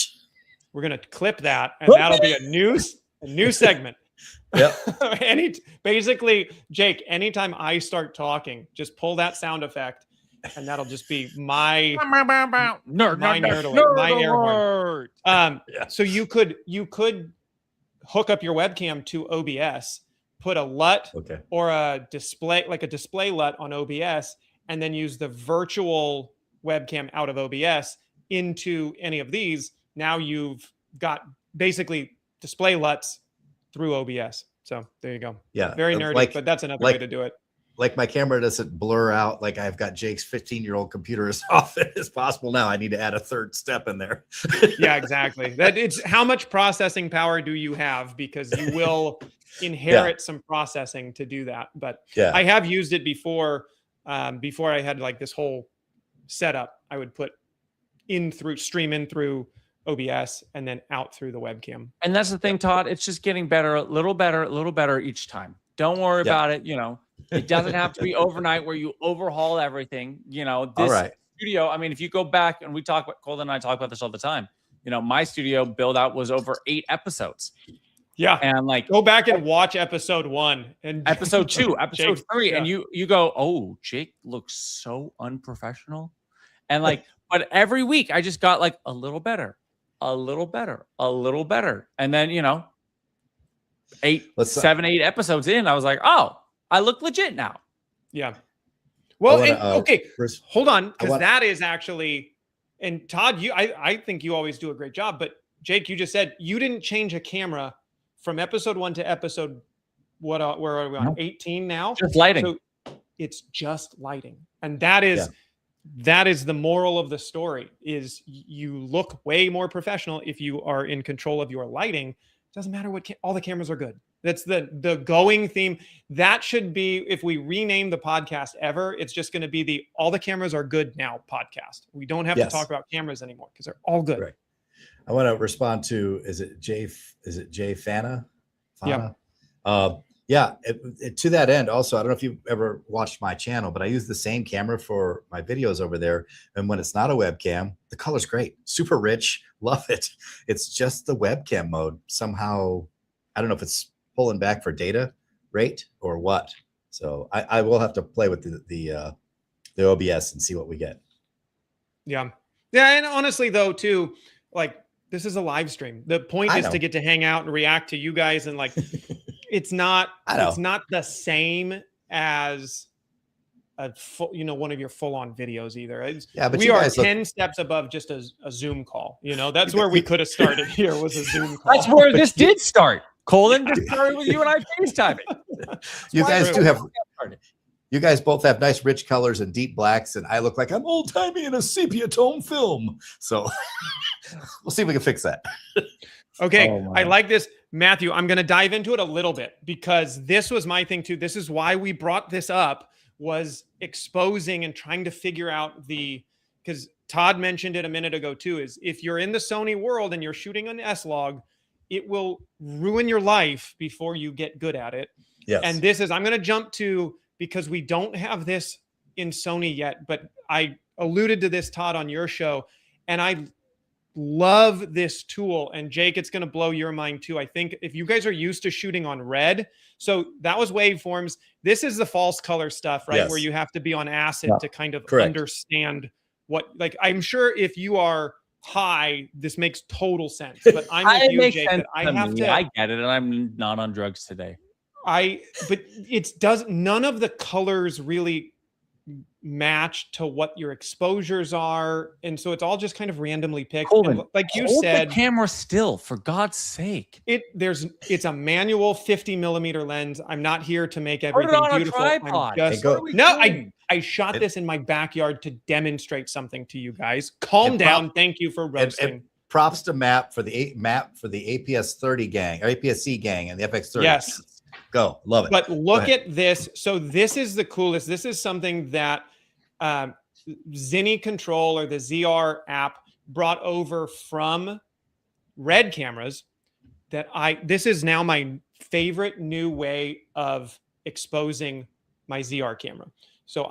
We're going to clip that, and that'll be a new segment. Yep. Basically, Jake, anytime I start talking, just pull that sound effect, and that'll just be my nerd alert, my air horn. So you could hook up your webcam to OBS, put a LUT or a display, like a display LUT on OBS, and then use the virtual webcam out of OBS into any of these. Now you've got basically display LUTs through OBS. So there you go. Yeah. Very nerdy, but that's another way to do it. like my camera doesn't blur out. Like I've got Jake's 15-year-old computer as often as possible now. I need to add a third step in there. Yeah, exactly. That it's how much processing power do you have? Because you will inherit some processing to do that. But I have used it before. Before I had like this whole setup, I would put stream in through OBS and then out through the webcam. And that's the thing, Todd. It's just getting better, a little better each time. Don't worry about it. You know, it doesn't have to be overnight where you overhaul everything. You know, this studio, I mean, if you go back and Colden and I talk about this all the time, you know, my studio build out was over 8 episodes. Yeah. And like, go back and watch episode 1 and episode 2, episode 3. And you go, oh, Jake looks so unprofessional. And like, but every week I just got like a little better. And then, you know, 7, 8 episodes in, I was like, oh, I look legit now. Yeah. Well, okay, hold on, because that is actually, and Todd, I think you always do a great job, but Jake, you just said you didn't change a camera from episode 1 to episode, where are we on? 18 now? Just lighting. So it's just lighting. And that is the moral of the story, is you look way more professional if you are in control of your lighting. It doesn't matter what, all the cameras are good. That's the going theme. That should be, if we rename the podcast ever, it's just going to be the all the cameras are good now podcast. We don't have to talk about cameras anymore because they're all good. Right. I want to respond to, is it Jay Fana? Yeah. To that end, also, I don't know if you've ever watched my channel, but I use the same camera for my videos over there. And when it's not a webcam, the color's great, super rich, love it. It's just the webcam mode. Somehow, I don't know if it's pulling back for data rate or what. So I will have to play with the OBS and see what we get. Yeah. Yeah. And honestly, though, too, like, this is a live stream. The point is to get to hang out and react to you guys, and like, it's not the same as a full, you know, one of your full-on videos either. But we are 10 steps above just a Zoom call. You know, that's where we could have started here, was a Zoom call. That's where this did start. Colden just started with you and I FaceTiming. You guys both have nice rich colors and deep blacks, and I look like I'm old-timey in a sepia tone film. So we'll see if we can fix that. Okay, I like this. Matthew, I'm going to dive into it a little bit, because this was my thing too. This is why we brought this up, was exposing and trying to figure out because Todd mentioned it a minute ago too, is if you're in the Sony world and you're shooting an S-Log, it will ruin your life before you get good at it. Yes. And this is, I'm going to jump to, because we don't have this in Sony yet, but I alluded to this, Todd, on your show, and I love this tool. And Jake, it's going to blow your mind too. I think if you guys are used to shooting on red, so that was waveforms. This is the false color stuff, right? Yes. Where you have to be on acid to kind of understand what, like, I'm sure if you are high, this makes total sense, but I'm with you, Jake, that I get it. And I'm not on drugs today. But none of the colors really match to what your exposures are, and so it's all just kind of randomly picked. Colden, like you said, the camera still, for God's sake. It's a manual 50mm lens. I'm not here to make everything beautiful. I shot this in my backyard to demonstrate something to you guys. Calm down. Thank you for roasting. And props to Map for the APS 30 gang, or APS-C gang, and the FX 30. Yes. Go. Love it. But look at this. So this is the coolest. This is something that Cine Control, or the ZR app, brought over from Red cameras. This is now my favorite new way of exposing my ZR camera. So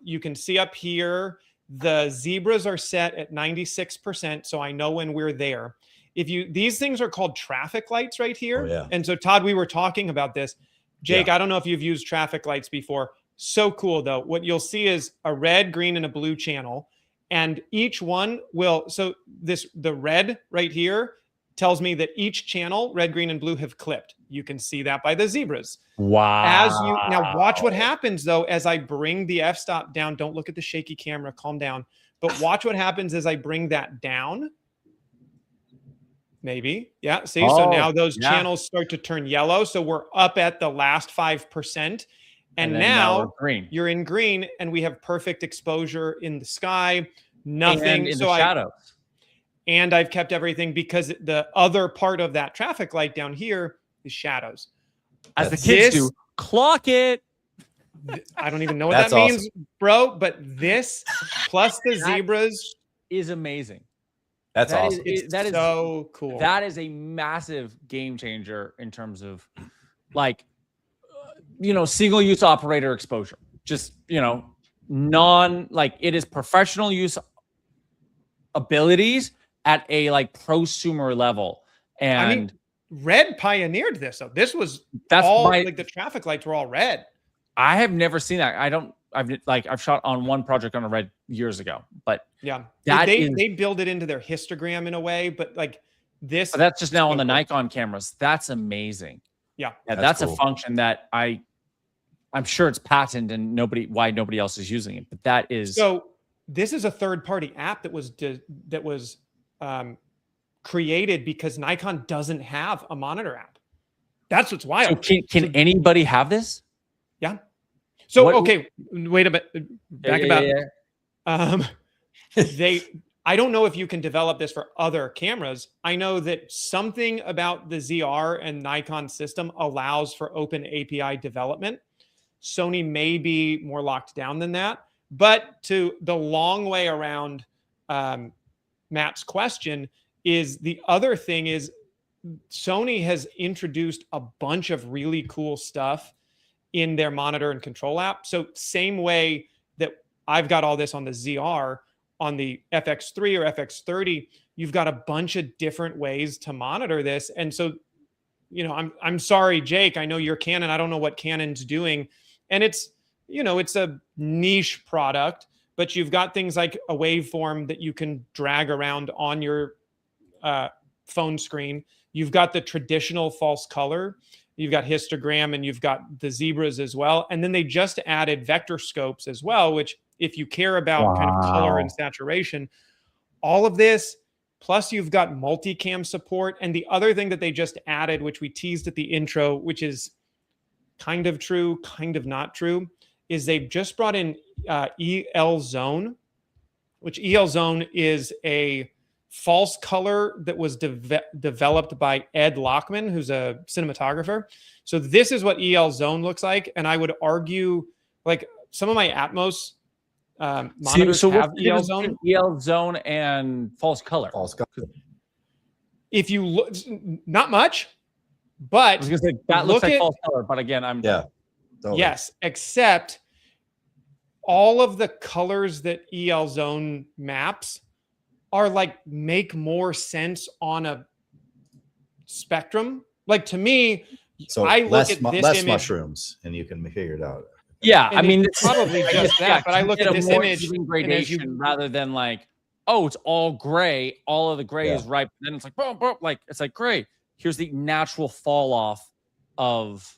you can see up here, the zebras are set at 96%. So I know when we're there. These things are called traffic lights right here. Oh, yeah. And so Todd, we were talking about this. Jake, I don't know if you've used traffic lights before. So cool though. What you'll see is a red, green, and a blue channel. And each one the red right here tells me that each channel, red, green, and blue, have clipped. You can see that by the zebras. Wow. Now watch what happens though, as I bring the f-stop down. Don't look at the shaky camera, calm down. But watch what happens as I bring that down. Maybe. Yeah. See, so now those channels start to turn yellow. So we're up at the last 5%. And then now we're green. you're in green, and we have perfect exposure in the sky, nothing. And in the shadows. And I've kept everything because the other part of that traffic light down here is shadows. As the kids do, clock it. I don't even know what that means, bro. But this plus the zebras is amazing. That's awesome. That is so cool. That is a massive game changer in terms of like, single use operator exposure. Just, like it is professional use abilities at a like prosumer level. And I mean, Red pioneered this. So this was like the traffic lights were all red. I have never seen that. I've shot on one project on a Red years ago, but yeah, they build it into their histogram in a way, but like this, but that's just now on the Nikon cameras. That's amazing. Yeah, that's cool. a function that I'm sure it's patented and why nobody else is using it. But that is so. This is a third-party app that was created because Nikon doesn't have a monitor app. That's what's wild. So can anybody have this? Yeah. So okay, wait a bit. I don't know if you can develop this for other cameras. I know that something about the ZR and Nikon system allows for open API development. Sony may be more locked down than that. But to the long way around Matt's question is the other thing is Sony has introduced a bunch of really cool stuff in their monitor and control app. So same way that I've got all this on the ZR, on the FX3 or FX30, you've got a bunch of different ways to monitor this. And so, I'm sorry, Jake, I know you're Canon. I don't know what Canon's doing. And it's a niche product, but you've got things like a waveform that you can drag around on your phone screen. You've got the traditional false color. You've got histogram, and you've got the zebras as well. And then they just added vector scopes as well, which if you care about kind of color and saturation, all of this, plus you've got multicam support. And the other thing that they just added, which we teased at the intro, which is kind of true, kind of not true, is they've just brought in EL Zone, which EL Zone is a false color that was developed by Ed Lockman, who's a cinematographer. So this is what EL Zone looks like. And I would argue like some of my Atmos monitors have EL Zone. EL Zone and false color. If you look, not much, but I was gonna say, that looks like false color. But again, Totally. Yes, except all of the colors that EL Zone maps are like make more sense on a spectrum. Like to me, so I look at this less image, mushrooms, and you can figure it out. Yeah, I mean, it's probably just that. But I look at this image gradation rather than like, oh, it's all gray. All of the gray is ripe. Then it's like boom, boom, like it's like gray. Here's the natural fall off of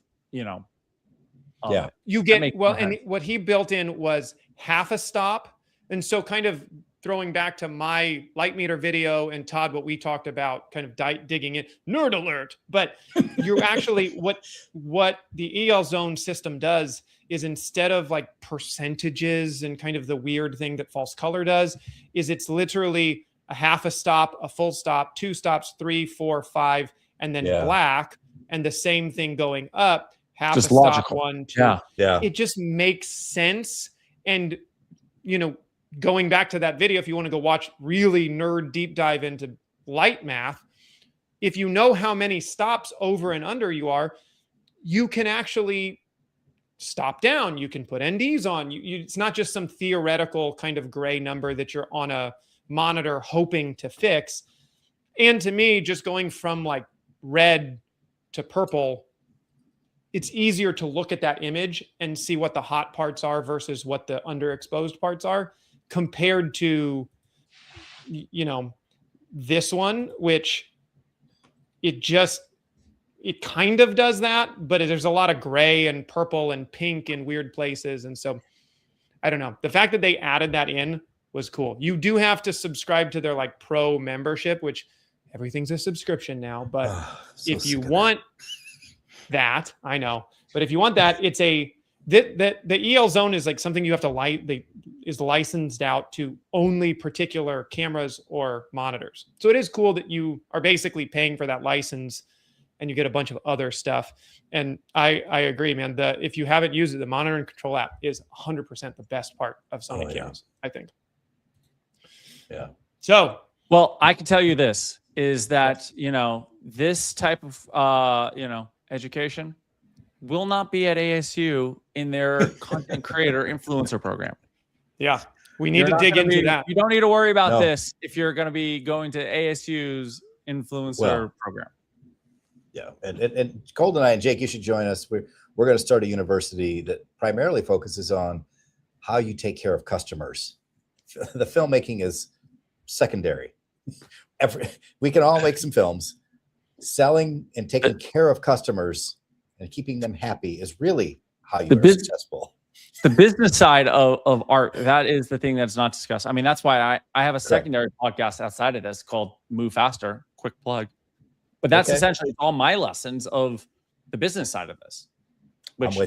you get and what he built in was half a stop. And so kind of throwing back to my light meter video and Todd, what we talked about, kind of digging in, nerd alert. But you're actually what the EL Zone system does is instead of like percentages and kind of the weird thing that false color does, is it's literally a half a stop, a full stop, 2 stops, 3, 4, 5, and then black. And the same thing going up. Half just a stop, logical. 1, 2. Yeah. It just makes sense. And, going back to that video, if you want to go watch really nerd deep dive into light math, if you know how many stops over and under you are, you can actually stop down. You can put NDs on. It's not just some theoretical kind of gray number that you're on a monitor hoping to fix. And to me, just going from like red to purple, it's easier to look at that image and see what the hot parts are versus what the underexposed parts are compared to, this one, which it kind of does that, but there's a lot of gray and purple and pink in weird places. And so I don't know. The fact that they added that in was cool. You do have to subscribe to their like pro membership, which everything's a subscription now. But if you want that, I know. But if you want that, it's a The EL zone is like something you have to is licensed out to only particular cameras or monitors. So it is cool that you are basically paying for that license and you get a bunch of other stuff. And I agree, man. If you haven't used it, the monitor and control app is 100% the best part of Sony cameras, I think. Yeah. So, well, I can tell you this is that, this type of, education will not be at ASU in their content creator influencer program. Yeah. We need to dig into that. You don't need to worry about this if you're going to be going to ASU's influencer program. Yeah. And Colden and I and Jake, you should join us. We're going to start a university that primarily focuses on how you take care of customers. The filmmaking is secondary. We can all make some films. Selling and taking care of customers and keeping them happy is really how you are successful. The business side of art, that is the thing that's not discussed. I mean, that's why I have a secondary podcast outside of this called Move Faster, quick plug. But that's essentially all my lessons of the business side of this, which,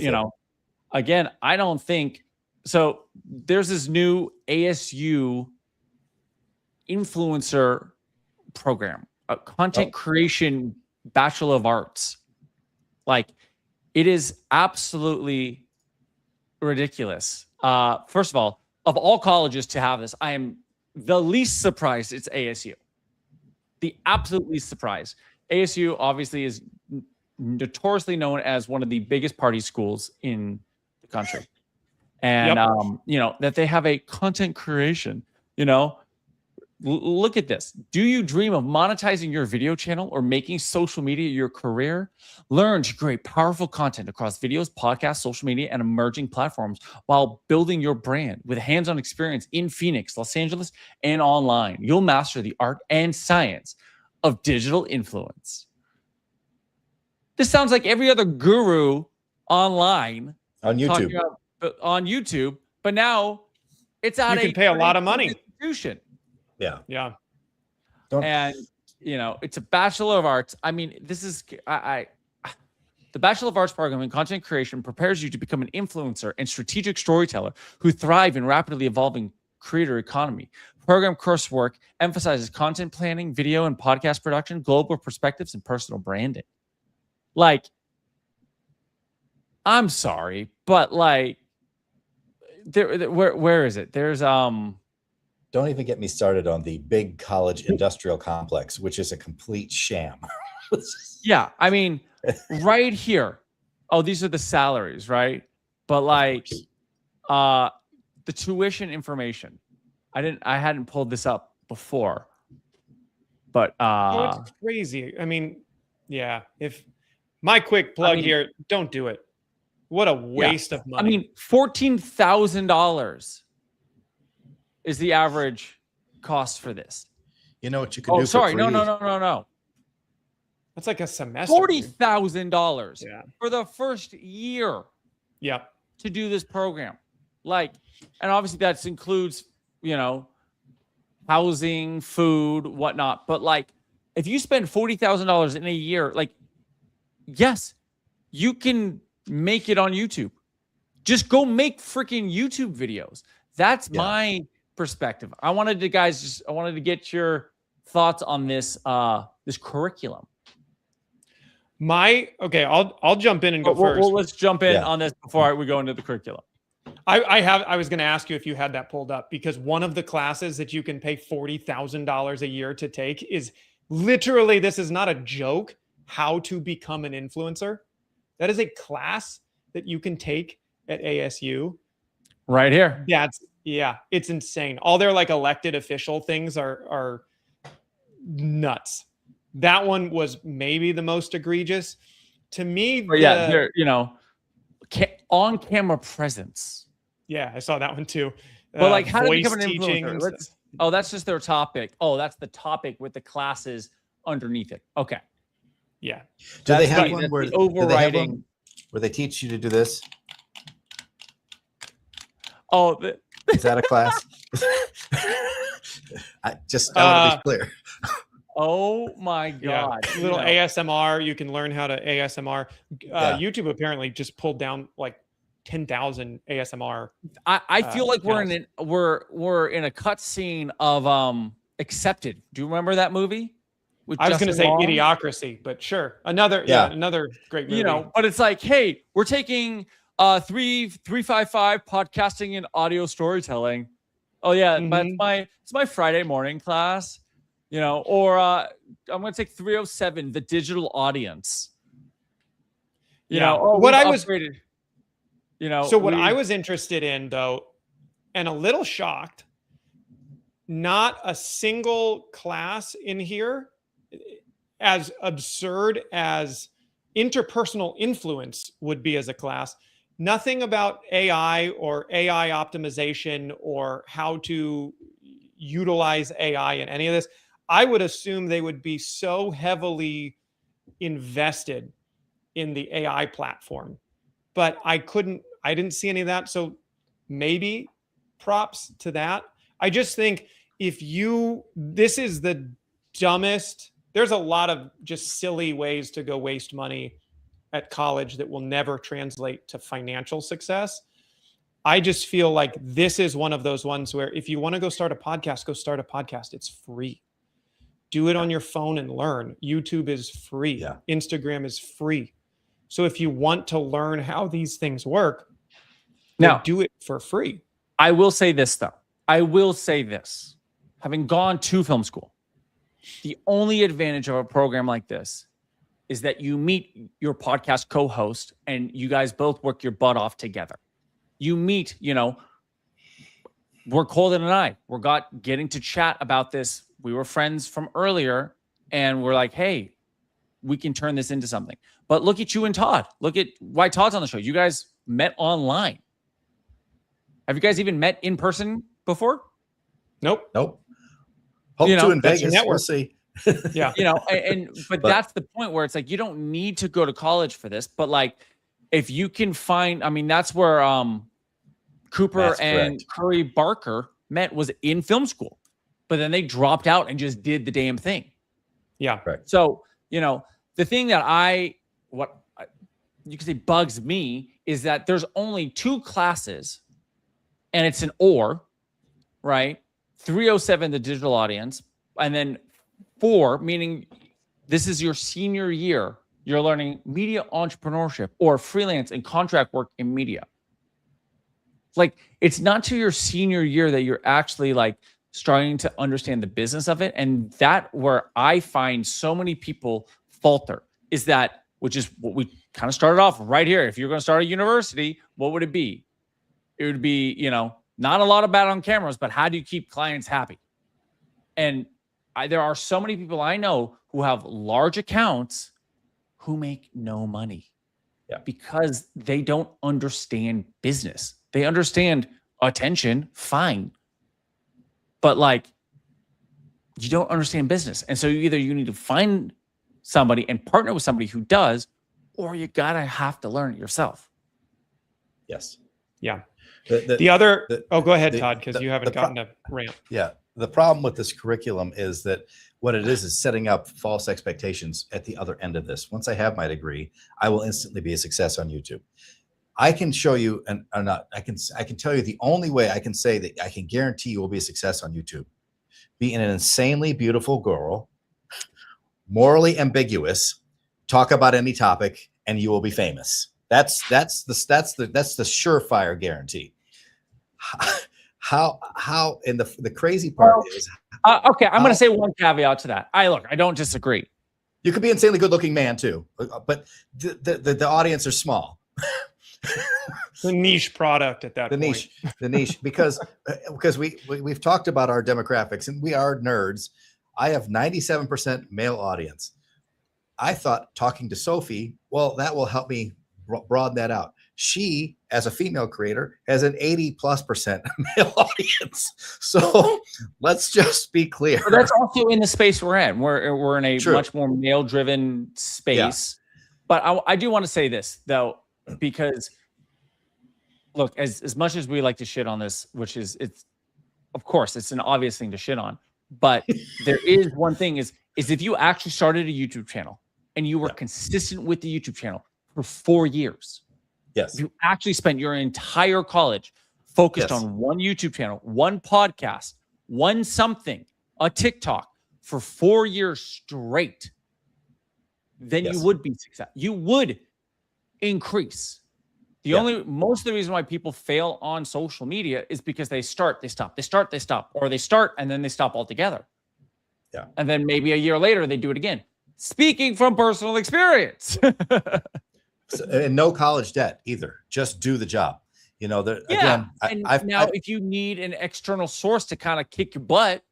again, I don't think, so there's this new ASU influencer program, a content creation bachelor of arts. Like, it is absolutely ridiculous. First of all colleges to have this, I am the least surprised it's ASU. The absolute least surprised. ASU obviously is notoriously known as one of the biggest party schools in the country. And, that they have a content creation, look at this. Do you dream of monetizing your video channel or making social media your career? Learn to create powerful content across videos, podcasts, social media, and emerging platforms while building your brand with hands-on experience in Phoenix, Los Angeles, and online. You'll master the art and science of digital influence. This sounds like every other guru online on YouTube. But now it's out. You can pay a lot of money. Institution. Yeah. And it's a Bachelor of Arts. I mean, this is the Bachelor of Arts program in content creation prepares you to become an influencer and strategic storyteller who thrive in rapidly evolving creator economy. Program coursework emphasizes content planning, video and podcast production, global perspectives, and personal branding. Like, I'm sorry, but like, where is it? There's Don't even get me started on the big college industrial complex, which is a complete sham. Yeah, I mean, right here. Oh, these are the salaries, right? But like, the tuition information. I hadn't pulled this up before, but it's crazy. I mean, yeah. If my quick plug here, don't do it. What a waste of money. I mean, $14,000 is the average cost for this. You know what you can do? Sorry, no. That's like a semester. $40,000 for the first year. Yeah. To do this program, like, and obviously that includes housing, food, whatnot. But like, if you spend $40,000 in a year, like, yes, you can make it on YouTube. Just go make freaking YouTube videos. That's my perspective. I wanted to get your thoughts on this this curriculum. I'll jump in and go first. Well, let's jump in on this before we go into the curriculum. I was going to ask you if you had that pulled up, because one of the classes that you can pay $40,000 a year to take is literally, this is not a joke, how to become an influencer. That is a class that you can take at ASU. Right here. It's insane. All their like elected official things are nuts. That one was maybe the most egregious to me. On camera presence. Yeah, I saw that one too. But like, how to become an influencer? That's just their topic. Oh, that's the topic with the classes underneath it. Okay. Yeah. Do they have one where they teach you to do this? Oh, is that a class? I want to be clear. Oh my God. Little ASMR. You can learn how to ASMR. YouTube apparently just pulled down like 10,000 ASMR. I feel like channels. we're in a cut scene of Accepted. Do you remember that movie? I was going to Justin say Long? Idiocracy, but sure. Another great movie. You know, but it's like, hey, we're taking 355 podcasting and audio storytelling. Oh yeah, but it's my Friday morning class, you know, or I'm going to take 307, the digital audience. You know, what I was upgraded. You know, so what I was interested in, though, and a little shocked, not a single class in here, as absurd as interpersonal influence would be as a class, nothing about AI or AI optimization or how to utilize AI in any of this. I would assume they would be so heavily invested in the AI platform, but I didn't see any of that. So maybe props to that. I just think this is the dumbest, there's a lot of just silly ways to go waste money at college that will never translate to financial success. I just feel like this is one of those ones where if you want to go start a podcast, go start a podcast. It's free. Do it on your phone and learn. YouTube is free. Yeah. Instagram is free. So if you want to learn how these things work, now do it for free. I will say this, though. I will say this. Having gone to film school, the only advantage of a program like this is that you meet your podcast co-host and you guys both work your butt off together. You meet, you know, we're Colden and I. We're getting to chat about this. We were friends from earlier and we're like, hey, we can turn this into something. But look at you and Todd. Look at why Todd's on the show. You guys met online. Have you guys even met in person before? Nope. Hope You know, to in that's your Vegas. We'll network. see. Yeah. You know, but that's the point where it's like you don't need to go to college for this. But like if you can find, I mean, that's where Cooper That's and correct. Curry Barker met, was in film school. But then they dropped out and just did the damn thing. Yeah. Correct. So, you know, the thing that you could say bugs me is that there's only 2 classes and it's an or, right? 307, the digital audience, and then 4, meaning this is your senior year. You're learning media entrepreneurship or freelance and contract work in media. Like, it's not to your senior year that you're actually like starting to understand the business of it. And that where I find so many people falter is that, which is what we kind of started off right here. If you're going to start a university, what would it be? It would be, you know, not a lot about on cameras, but how do you keep clients happy? And there are so many people I know who have large accounts who make no money because they don't understand business. They understand attention, fine. But like, you don't understand business. And so either you need to find somebody and partner with somebody who does, or you have to learn it yourself. Yes. Yeah. Go ahead, Todd, because you haven't gotten to rant. Yeah. The problem with this curriculum is that what it is setting up false expectations at the other end of this. Once I have my degree, I will instantly be a success on YouTube. I can show you, I can tell you the only way I can say that I can guarantee you will be a success on YouTube. Be an insanely beautiful girl, morally ambiguous, talk about any topic, and you will be famous. That's the surefire guarantee. How and the crazy part is okay, I'm going to say one caveat to that. I don't disagree. You could be an insanely good looking man too, but the audience are small. The niche product at that point. The niche, because we've talked about our demographics and we are nerds. I have 97% male audience. I thought talking to Sophie, well, that will help me broaden that out. She, as a female creator, has an 80+% male audience. So let's just be clear. But that's also in the space we're in. We're in a much more male-driven space. Yeah. But I do want to say this though, because look, as much as we like to shit on this, which is of course it's an obvious thing to shit on, but there is one thing is if you actually started a YouTube channel and you were consistent with the YouTube channel for 4 years, Yes. If you actually spent your entire college focused on one YouTube channel, one podcast, one something, a TikTok for 4 years straight, then you would be successful. You would increase. Most of the reason why people fail on social media is because they start, they stop, they start, they stop, or they start and then they stop altogether. Yeah. And then maybe a year later they do it again. Speaking from personal experience. And no college debt either. Just do the job. You know, again, if you need an external source to kind of kick your butt,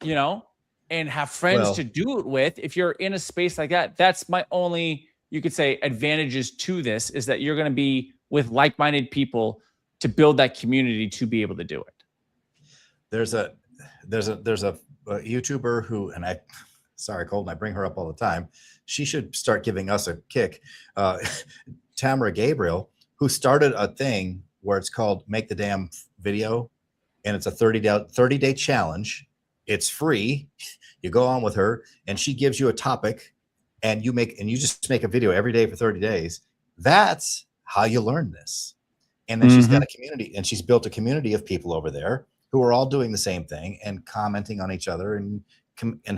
you know, and have friends to do it with, if you're in a space like that, that's my only, you could say, advantages to this, is that you're going to be with like-minded people to build that community to be able to do it. There's a YouTuber who, and sorry, Colden, I bring her up all the time. She should start giving us a kick. Tamara Gabriel, who started a thing where it's called Make the Damn Video, and it's a 30-day challenge. It's free. You go on with her, and she gives you a topic, and you just make a video every day for 30 days. That's how you learn this. And then she's got a community, and she's built a community of people over there who are all doing the same thing and commenting on each other and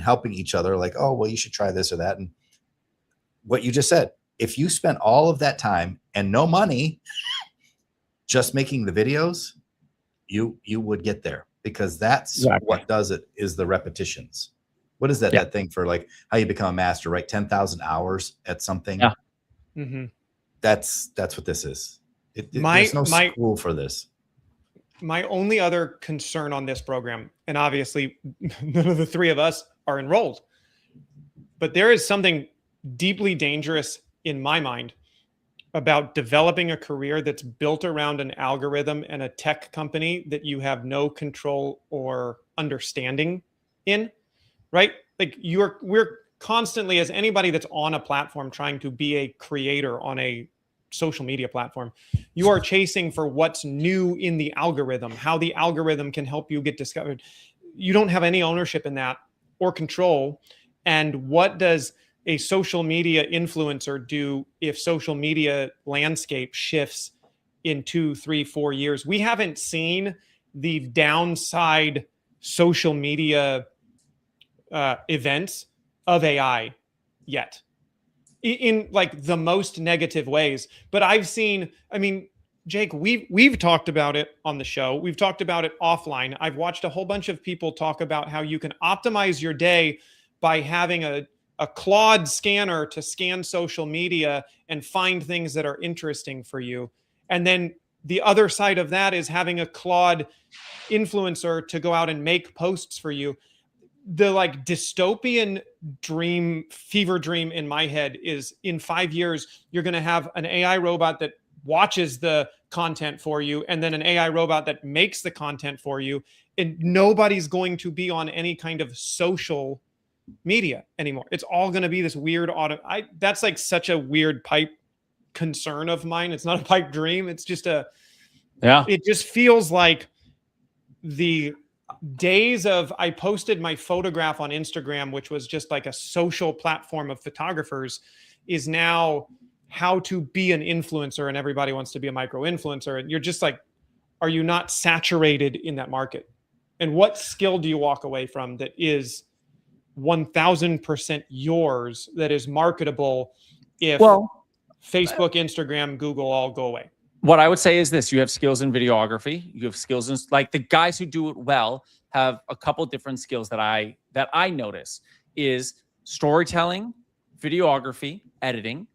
helping each other, like, oh, well, you should try this or that. And what you just said, if you spent all of that time and no money just making the videos, you would get there, because that's what does it, is the repetitions. What is that? That thing for like how you become a master, right? 10,000 hours at something. Yeah. That's what this is. There's no school for this. My only other concern on this program, and obviously none of the three of us are enrolled, but there is something deeply dangerous in my mind about developing a career that's built around an algorithm and a tech company that you have no control or understanding in, right? Like we're constantly, as anybody that's on a platform trying to be a creator on a social media platform, you are chasing for what's new in the algorithm, how the algorithm can help you get discovered. You don't have any ownership in that or control. And what does a social media influencer do if social media landscape shifts in 2, 3, 4 years? We haven't seen the downside social media events of AI yet, in like the most negative ways. But I've seen, I mean, Jake, we've talked about it on the show. We've talked about it offline. I've watched a whole bunch of people talk about how you can optimize your day by having a Claude scanner to scan social media and find things that are interesting for you. And then the other side of that is having a Claude influencer to go out and make posts for you. The like dystopian dream, fever dream in my head is, in 5 years, you're going to have an AI robot that watches the content for you, and then an AI robot that makes the content for you. And nobody's going to be on any kind of social media anymore. It's all going to be this weird that's like such a weird pipe concern of mine. It's not a pipe dream. It's just it just feels like the days of, I posted my photograph on Instagram, which was just like a social platform of photographers, is now how to be an influencer, and everybody wants to be a micro influencer. And you're just like, are you not saturated in that market? And what skill do you walk away from that is 1000% yours, that is marketable if Facebook, Instagram, Google all go away? What I would say is this: you have skills in videography. You have skills in, like, the guys who do it well have a couple different skills that I notice is storytelling, videography, editing,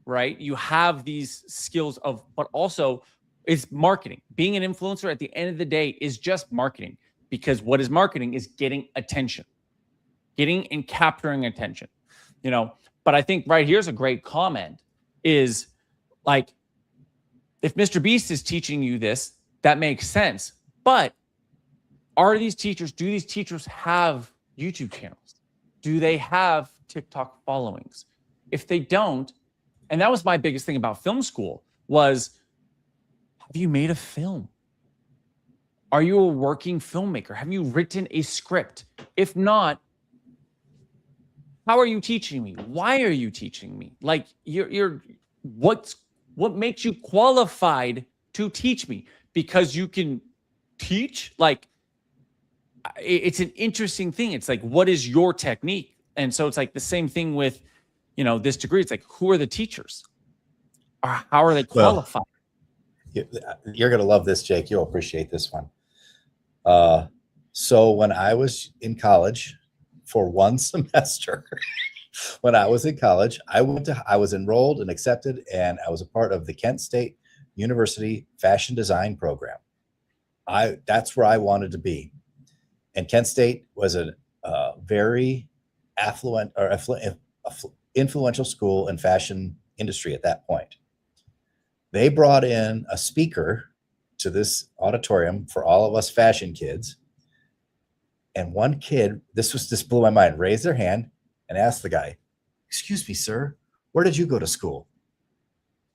right? You have these skills but also is marketing. Being an influencer at the end of the day is just marketing, because what is marketing is getting attention, getting and capturing attention, you know? But I think right here's a great comment is, like, if Mr. Beast is teaching you this, that makes sense. But do these teachers have YouTube channels? Do they have TikTok followings? If they don't, and that was my biggest thing about film school, was, have you made a film? Are you a working filmmaker? Have you written a script? If not, how are you teaching me? Why are you teaching me? Like, What makes you qualified to teach me? Because you can teach? Like, it's an interesting thing. It's like, what is your technique? And so it's like the same thing with, this degree. It's like, who are the teachers? Or how are they qualified? You're going to love this, Jake. You'll appreciate this one. So when I was in college for one semester, when I was in college, I was enrolled and accepted, and I was a part of the Kent State University Fashion Design program. That's where I wanted to be. And Kent State was a very affluent or influential school in fashion industry at that point. They brought in a speaker to this auditorium for all of us fashion kids. And one kid, this blew my mind, raised their hand and asked the guy, "Excuse me, sir, where did you go to school?"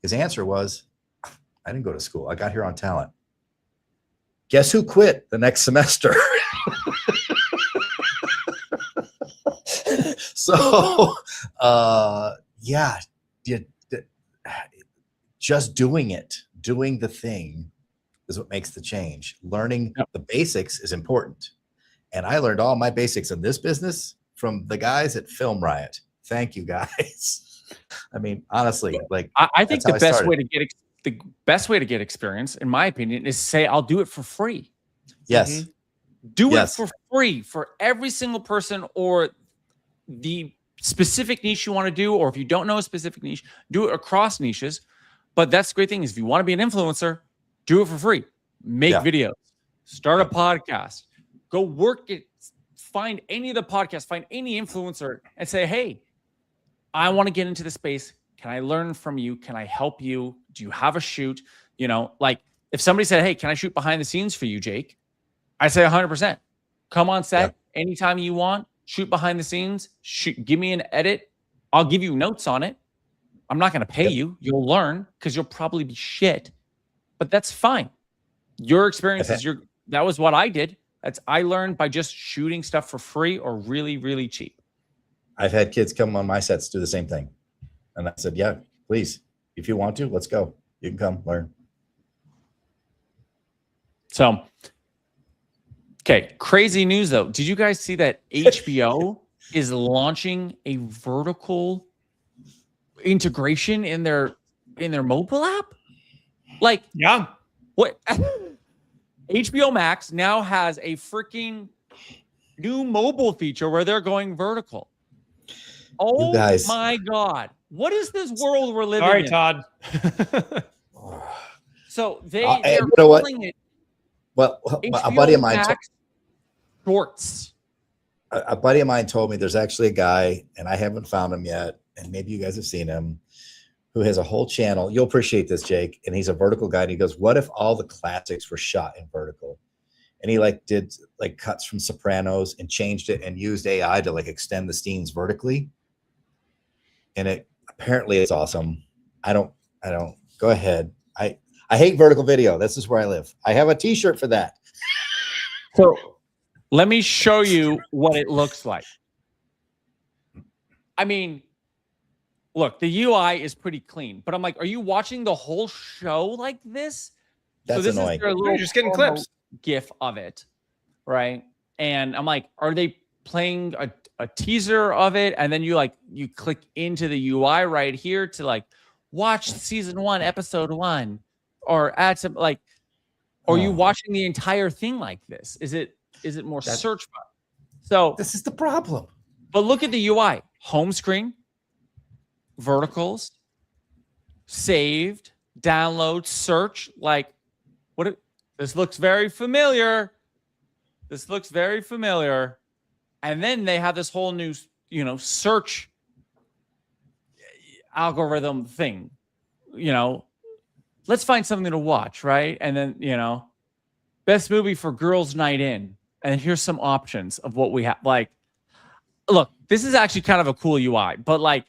His answer was, "I didn't go to school. I got here on talent." Guess who quit the next semester? So, just doing the thing is what makes the change. Learning the basics is important. And I learned all my basics in this business from the guys at Film Riot. Thank you, guys. I mean, honestly, like, I think the best way to get experience, in my opinion, is say, I'll do it for free. Yes. Do it for free for every single person, or the specific niche you want to do, or if you don't know a specific niche, do it across niches. But that's the great thing is, if you want to be an influencer, do it for free. Make videos, start a podcast, go work it, find any of the podcasts, find any influencer and say, "Hey, I want to get into the space. Can I learn from you? Can I help you? Do you have a shoot?" Like if somebody said, "Hey, can I shoot behind the scenes for you, Jake?" I say 100%. Come on set anytime you want, shoot behind the scenes, give me an edit. I'll give you notes on it. I'm not going to pay you. You'll learn because you'll probably be shit, but that's fine. Your experience is that was what I did. I learned by just shooting stuff for free or really, really cheap. I've had kids come on my sets do the same thing. And I said, "Yeah, please, if you want to, let's go. You can come learn." So, okay, crazy news though. Did you guys see that HBO is launching a vertical integration in their mobile app? Like, what? HBO Max now has a freaking new mobile feature where they're going vertical. Oh my God. What is this world we're living in? Todd. So they're you know what? calling it Well, HBO a buddy of mine Max Shorts. A buddy of mine told me there's actually a guy, and I haven't found him yet, and maybe you guys have seen him, who has a whole channel. You'll appreciate this, Jake. And he's a vertical guy. And he goes, "What if all the classics were shot in vertical?" And he did cuts from Sopranos and changed it and used AI to extend the scenes vertically. And apparently it's awesome. I don't go ahead. I hate vertical video. This is where I live. I have a t-shirt for that. So let me show you what it looks like. I mean, look, the UI is pretty clean, but I'm like, are you watching the whole show like this? That's so this annoying. Is their little You're just getting clips. GIF of it, right? And I'm like, are they playing a teaser of it? And then you click into the UI right here to watch season 1, episode 1, or add some or are you watching the entire thing like this? Is it more search bar? So this is the problem. But look at the UI. Home screen, verticals, saved, download, search. This looks very familiar. This looks very familiar. And then they have this whole new, search algorithm thing. Let's find something to watch, right? And then, best movie for girls' night in. And here's some options of what we have. Look, this is actually kind of a cool UI, but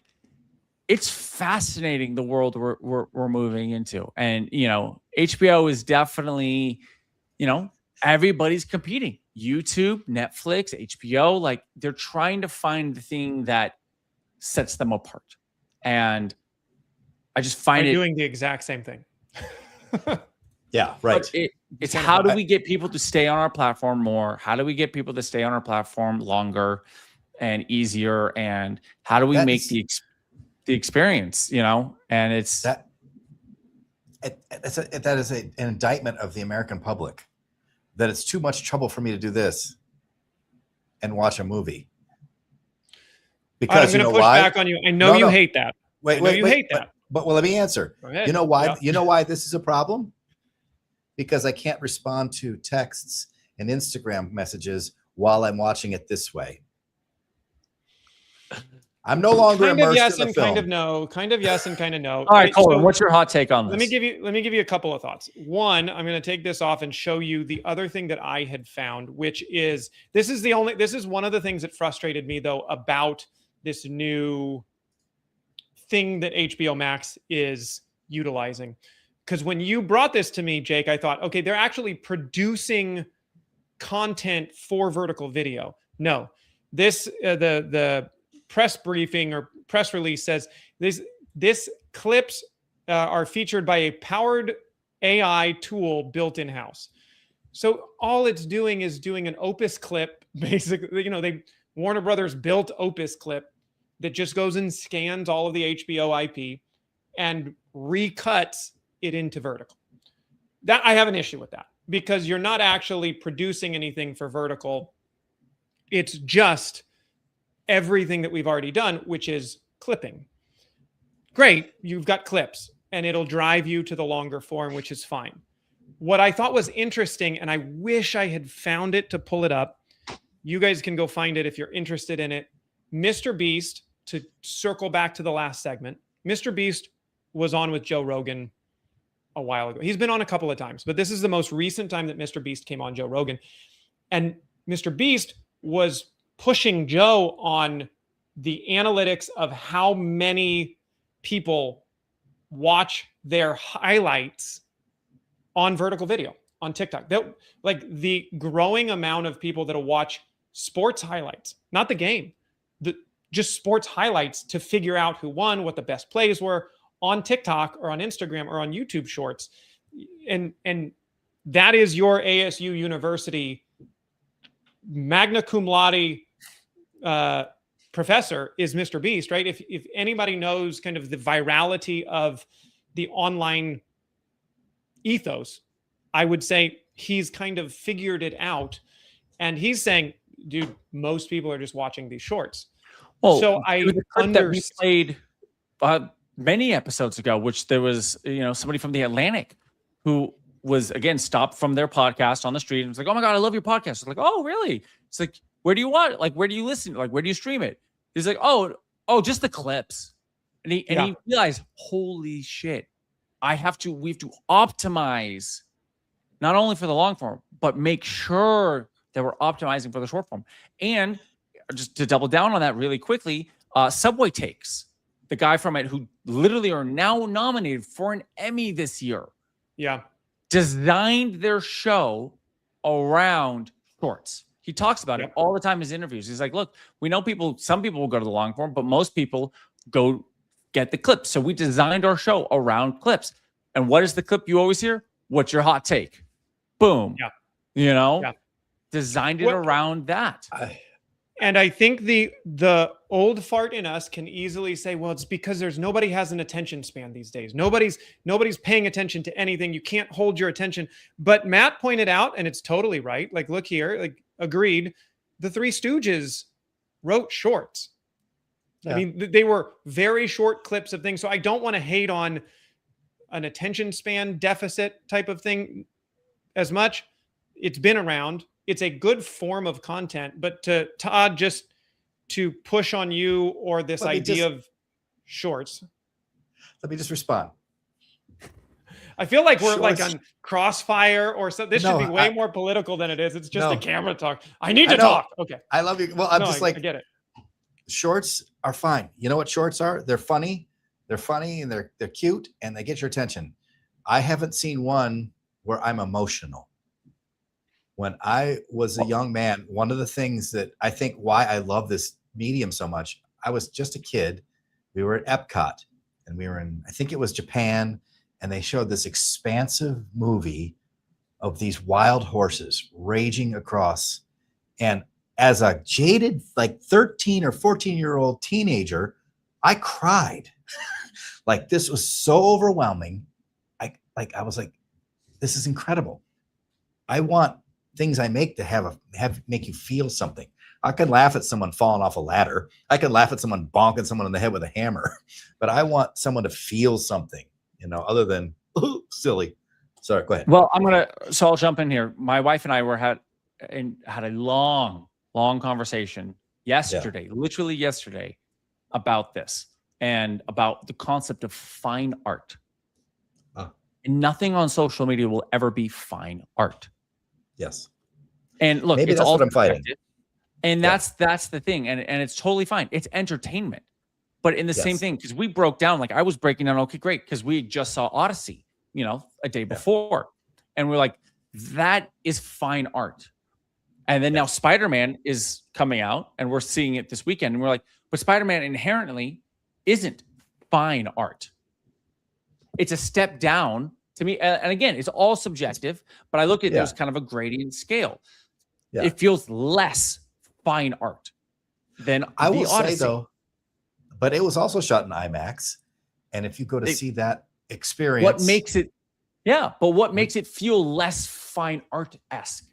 it's fascinating the world we're moving into. And HBO is definitely, everybody's competing. YouTube, Netflix, HBO, they're trying to find the thing that sets them apart. And I just find it doing the exact same thing. Yeah, right. It's how do we get people to stay on our platform more? How do we get people to stay on our platform longer and easier? And how do we make the experience, you know? And it's that is an indictment of the American public, that it's too much trouble for me to do this and watch a movie. Because I'm going to push back on you. I know you hate that. Wait, you hate that. But well, let me answer. You know why? Yeah. You know why this is a problem? Because I can't respond to texts and Instagram messages while I'm watching it this way. I'm no longer kind of immersed yes in the and film. kind of no. Kind of yes and kind of no. All right, Colden, what's your hot take on this? Let me give you a couple of thoughts. One, I'm going to take this off and show you the other thing that I had found, which is this is one of the things that frustrated me though about this new thing that HBO Max is utilizing. Because when you brought this to me, Jake, I thought, okay, they're actually producing content for vertical video. No, this the press briefing or press release says this clips are featured by a powered AI tool built in-house. So all it's doing is doing an Opus clip, basically. You know, Warner Brothers built Opus clip that just goes and scans all of the HBO IP and recuts it into vertical. That I have an issue with that, because you're not actually producing anything for vertical. It's just everything that we've already done, which is clipping. Great, you've got clips and it'll drive you to the longer form, which is fine. What I thought was interesting, and I wish I had found it to pull it up. You guys can go find it if you're interested in it. Mr. Beast, to circle back to the last segment, Mr. Beast was on with Joe Rogan a while ago. He's been on a couple of times, but this is the most recent time that Mr. Beast came on Joe Rogan. And Mr. Beast was pushing Joe on the analytics of how many people watch their highlights on vertical video on TikTok. Like the growing amount of people that'll watch sports highlights, not the game, just sports highlights to figure out who won, what the best plays were on TikTok or on Instagram or on YouTube Shorts. And that is your ASU University magna cum laude professor is Mr. Beast, right? If anybody knows kind of the virality of the online ethos, I would say he's kind of figured it out. And he's saying, dude, most people are just watching these shorts. Well, so that we played many episodes ago, which there was, somebody from the Atlantic who was, again, stopped from their podcast on the street and was like, oh my God, I love your podcast. It's like, oh, really? It's like, where do you watch? Like, where do you listen? Like, where do you stream it? He's like, oh, just the clips. And he realized, holy shit, we have to optimize not only for the long form, but make sure that we're optimizing for the short form. And just to double down on that really quickly, Subway Takes, the guy from it who literally are now nominated for an Emmy this year. Yeah. Designed their show around shorts. He talks about it all the time in his interviews. He's like, look, we know some people will go to the long form, but most people go get the clips. So we designed our show around clips. And what is the clip you always hear? What's your hot take? Boom. Yeah. Designed it around that. And I think the old fart in us can easily say, well, it's because nobody has an attention span these days. Nobody's paying attention to anything. You can't hold your attention. But Matt pointed out, and it's totally right. Like, look here, like, agreed. The Three Stooges wrote shorts. Yeah. I mean, they were very short clips of things. So I don't want to hate on an attention span deficit type of thing as much. It's been around. It's a good form of content, but to Todd, just to push on you or this idea of shorts. Let me just respond. I feel like we're like on Crossfire or something. This should be way more political than it is. It's just a camera talk. I need to talk. Okay. I love you. Well, I get it. Shorts are fine. You know what shorts are? They're funny. They're funny and they're cute and they get your attention. I haven't seen one where I'm emotional. When I was a young man, one of the things that I think why I love this medium so much, I was just a kid. We were at Epcot and we were in, I think it was Japan, and they showed this expansive movie of these wild horses raging across. And as a jaded, like 13 or 14-year-old teenager, I cried. Like, this was so overwhelming. I was like, this is incredible. I want things I make to have make you feel something. I could laugh at someone falling off a ladder. I could laugh at someone bonking someone in the head with a hammer, but I want someone to feel something, other than silly. Sorry, go ahead. Well, so I'll jump in here. My wife and I had a long conversation yesterday, literally yesterday, about this and about the concept of fine art. And nothing on social media will ever be fine art. Yes. And look, maybe it's that's all what I'm fighting. And that's the thing. And it's totally fine. It's entertainment. But in the same thing, because we broke down, like I was breaking down, okay, great, because we just saw Odyssey, a day before. And we're like, that is fine art. And then now Spider-Man is coming out and we're seeing it this weekend. And we're like, but Spider-Man inherently isn't fine art. It's a step down to me. And again, it's all subjective, but I look at there's kind of a gradient scale. Yeah. It feels less fine art than I will Odyssey. say though, but it was also shot in IMAX. And if you go to see that experience, what makes it, what makes it feel less fine art-esque,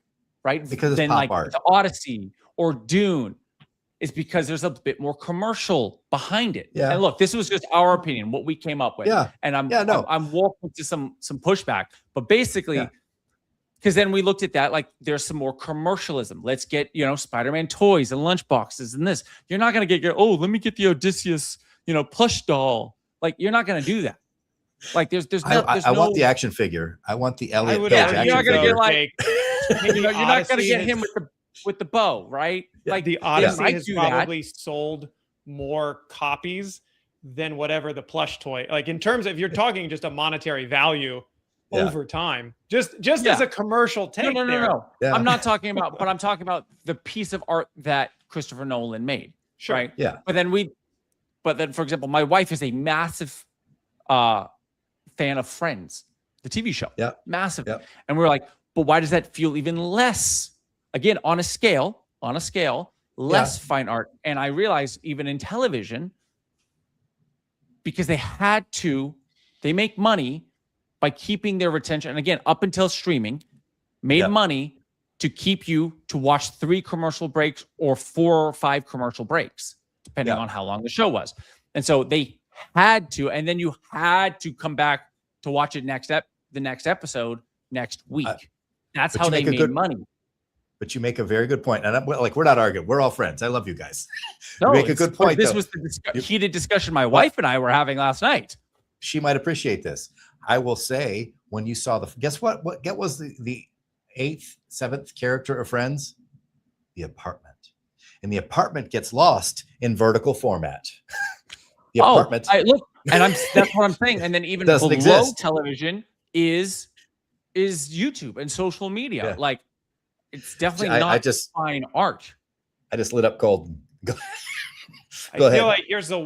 right? Because it's pop art. The Odyssey or Dune is because there's a bit more commercial behind it. Yeah. And look, this was just our opinion, what we came up with. Yeah. And I'm walking to some pushback, but basically, because then we looked at that, like there's some more commercialism. Let's get, Spider-Man toys and lunchboxes and this. You're not going to get, let me get the Odysseus, plush doll. Like, you're not going to do that. Like I want the action figure. I want the Elliot Page action you're not going to figure. get like, you're not going to get him with the bow, right? Yeah, like the Odyssey has probably sold more copies than whatever the plush toy. Like in terms of, if you're talking just a monetary value over time, just as a commercial take. No. Yeah. I'm not talking about, but I'm talking about the piece of art that Christopher Nolan made. Sure. Right. Yeah. But then, for example, my wife is a massive fan of Friends, the TV show. Yeah. Massive. Yeah. And we're like, but why does that feel even less? Again, on a scale, less fine art. And I realized even in television, because they make money by keeping their retention. And again, up until streaming, made money to keep you to watch 3 commercial breaks or 4 or 5 commercial breaks, depending on how long the show was. And so they had to, and then you had to come back to watch it the next episode next week. That's how they made money. But you make a very good point. And we're not arguing. We're all friends. I love you guys. No, you make a good point. This was the heated discussion my wife and I were having last night. She might appreciate this. I will say, when you saw guess what was the 8th, 7th character of Friends? The apartment. And the apartment gets lost in vertical format. The apartment. That's what I'm saying. And then even below television is YouTube and social media. Yeah. Like, it's definitely not fine art. I just lit up Colden. Go ahead. I feel like here's the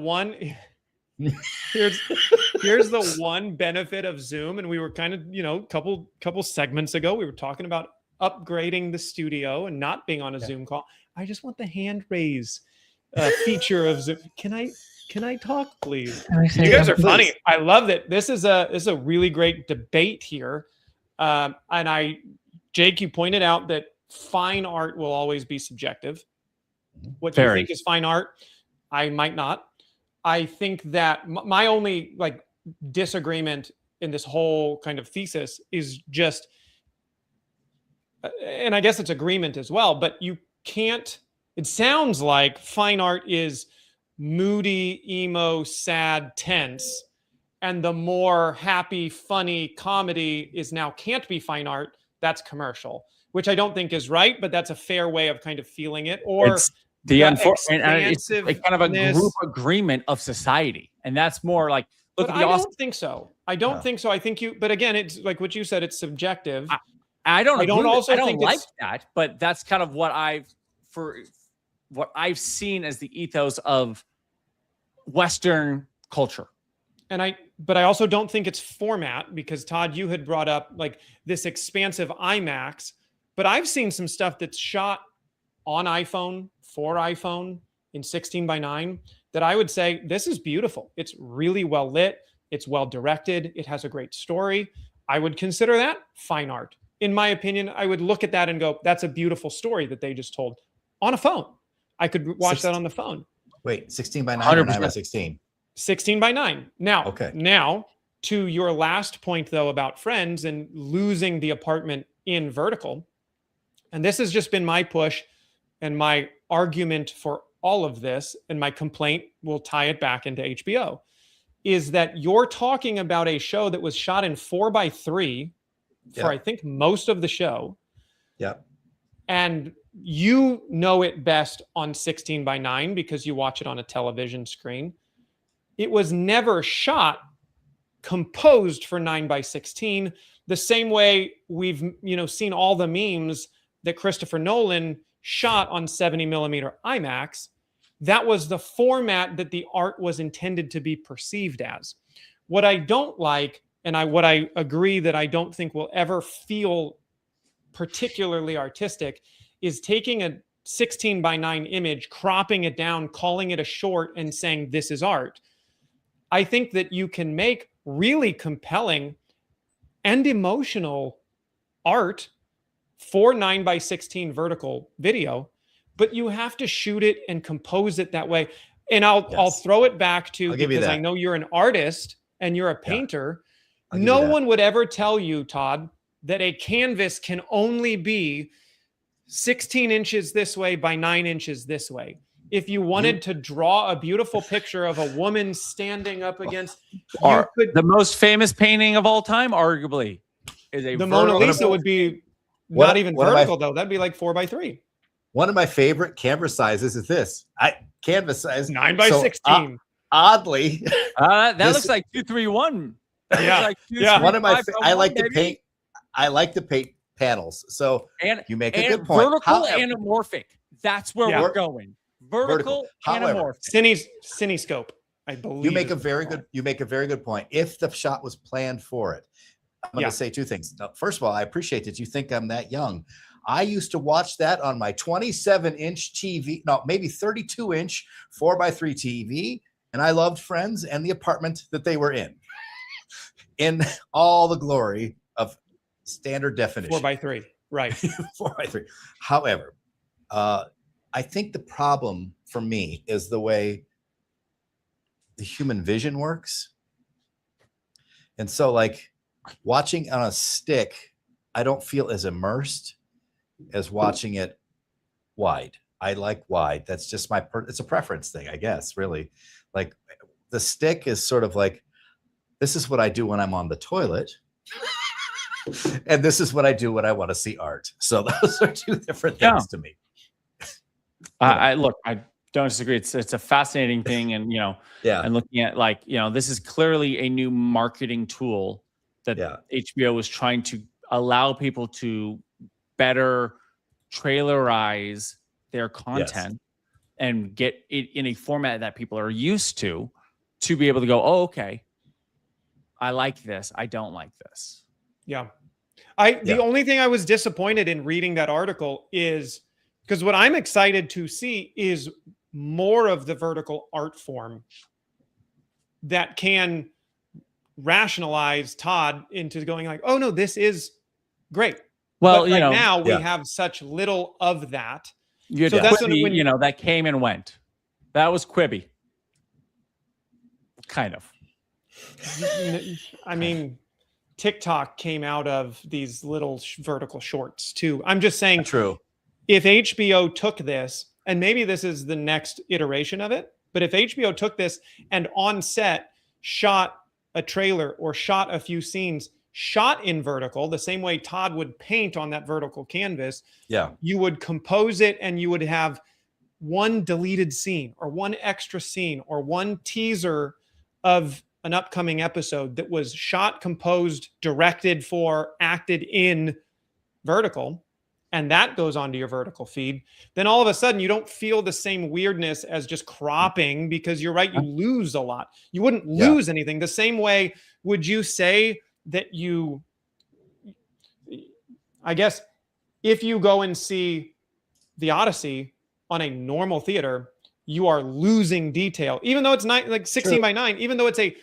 one benefit of Zoom, and we were kind of, couple segments ago, we were talking about upgrading the studio and not being on a Zoom call. I just want the hand raise feature of Zoom. Can I talk, please? You guys are funny. I love that. This is a really great debate here. And Jake, you pointed out that fine art will always be subjective. What you think is fine art, I might not. I think that my only disagreement in this whole kind of thesis is just, and I guess it's agreement as well, but you can't, it sounds like fine art is moody, emo, sad, tense, and the more happy, funny comedy is now can't be fine art. That's commercial, which I don't think is right, but that's a fair way of kind of feeling it. Or it's it's kind of a group agreement of society, and that's more like. Look, I don't think so. I don't think so. I think but again, it's like what you said. It's subjective. I don't think like that, but that's kind of what I've seen as the ethos of Western culture. but I also don't think it's format, because Todd, you had brought up like this expansive IMAX, but I've seen some stuff that's shot on iPhone, for iPhone in 16:9 that I would say, this is beautiful. It's really well lit. It's well directed. It has a great story. I would consider that fine art. In my opinion, I would look at that and go, that's a beautiful story that they just told on a phone. I could watch that on the phone. Wait, 16:9 or 9:16? 16:9. Now, okay. Now to your last point though about Friends and losing the apartment in vertical, and this has just been my push and my argument for all of this, and my complaint will tie it back into HBO, is that you're talking about a show that was shot in 4:3 for I think most of the show. Yeah. And you know it best on 16:9 because you watch it on a television screen. It was never shot composed for 9:16, the same way we've seen all the memes that Christopher Nolan shot on 70mm IMAX. That was the format that the art was intended to be perceived as. What I don't like, and what I agree that I don't think will ever feel particularly artistic, is taking a 16:9 image, cropping it down, calling it a short, and saying this is art. I think that you can make really compelling and emotional art for 9:16 vertical video, but you have to shoot it and compose it that way. And I'll throw it back to, because I know you're an artist and you're a painter. No one would ever tell you, Todd, that a canvas can only be 16 inches this way by 9 inches this way. If you wanted to draw a beautiful picture of a woman standing up against, the most famous painting of all time, arguably, is the Mona Lisa would be not even vertical though. That'd be like 4:3. One of my favorite canvas sizes is this. Canvas size 9:16. Oddly, that looks like 231. One of my. I like to paint. I like to paint panels. So you make a good point. Vertical anamorphic. That's where we're going. Vertical anamorphic. Cinescope, I believe. You make a very good point. If the shot was planned for it, I'm going to say two things. Now, first of all, I appreciate that you think I'm that young. I used to watch that on my 27-inch TV, no, maybe 32-inch 4:3 TV, and I loved Friends and the apartment that they were in all the glory of standard definition. 4:3, right? 4:3. However, I think the problem for me is the way the human vision works, and so like watching on a stick, I don't feel as immersed as watching it wide. I like wide. That's just it's a preference thing, I guess, really. Like the stick is sort of like, this is what I do when I'm on the toilet. And this is what I do when I want to see art. So those are two different things to me. I don't disagree. It's a fascinating thing. And, and looking at this is clearly a new marketing tool that HBO was trying to allow people to better trailerize their content and get it in a format that people are used to be able to go, oh, okay, I like this. I don't like this. Yeah. The only thing I was disappointed in reading that article is because what I'm excited to see is more of the vertical art form that can rationalize Todd into going like, oh no, this is great. Well, but now we have such little of that. So that's when that came and went. That was Quibi. Kind of. I mean, TikTok came out of these little vertical shorts too. I'm just saying, true. If HBO took this, and maybe this is the next iteration of it, but if HBO took this and on set shot a trailer or shot a few scenes, shot in vertical, the same way Todd would paint on that vertical canvas, you would compose it and you would have one deleted scene or one extra scene or one teaser of an upcoming episode that was shot, composed, directed for, acted in vertical, and that goes onto your vertical feed, then all of a sudden you don't feel the same weirdness as just cropping, because you're right, you lose a lot. You wouldn't lose anything. The same way, would you say that I guess if you go and see The Odyssey on a normal theater, you are losing detail, even though it's like 16 by 9, even though it's a,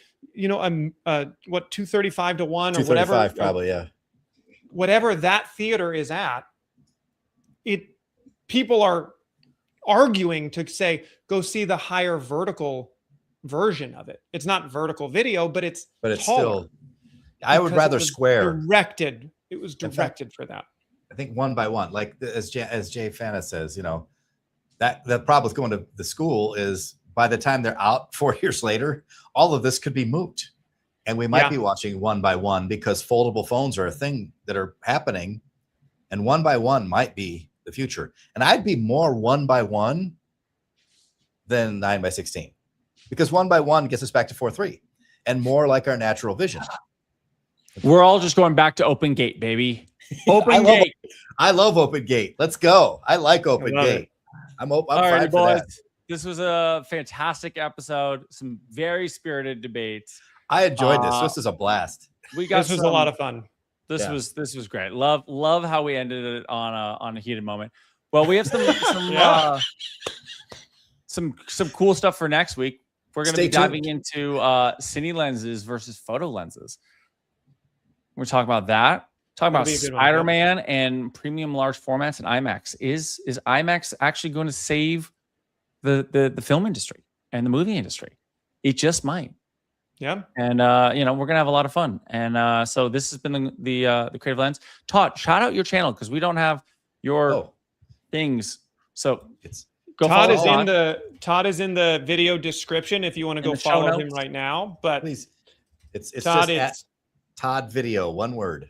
what, 235 to 1 or whatever, probably, whatever that theater is at, people are arguing to say, go see the higher vertical version of it. It's not vertical video, but it's taller, still, I would rather square. It was directed for that. I think 1 by 1, like as Jay Fana says, that the problem with going to the school is by the time they're out 4 years later, all of this could be moot. And we might be watching 1 by 1 because foldable phones are a thing that are happening. And 1 by 1 might be the future. And I'd be more 1 by 1 than 9 by 16, because 1 by 1 gets us back to 4:3 and more like our natural vision. We're all just going back to open gate, baby. Open gate. I love open gate. Let's go. I like open gate. I'm fine for boys. that. This was a fantastic episode. Some very spirited debates. I enjoyed this. This is a blast. This was a lot of fun. This was great. Love how we ended it on a heated moment. Well, we have some cool stuff for next week. We're going to be diving into cine lenses versus photo lenses. We're talking about that. Talking about Spider-Man and premium large formats and IMAX. Is IMAX actually going to save the film industry and the movie industry? It just might. Yeah. And we're gonna have a lot of fun. And so this has been the Creative Lens. Todd, shout out your channel because we don't have your things. So Todd is in the video description if you want to go follow him right now. But please, it's Todd, just at Todd Video, one word.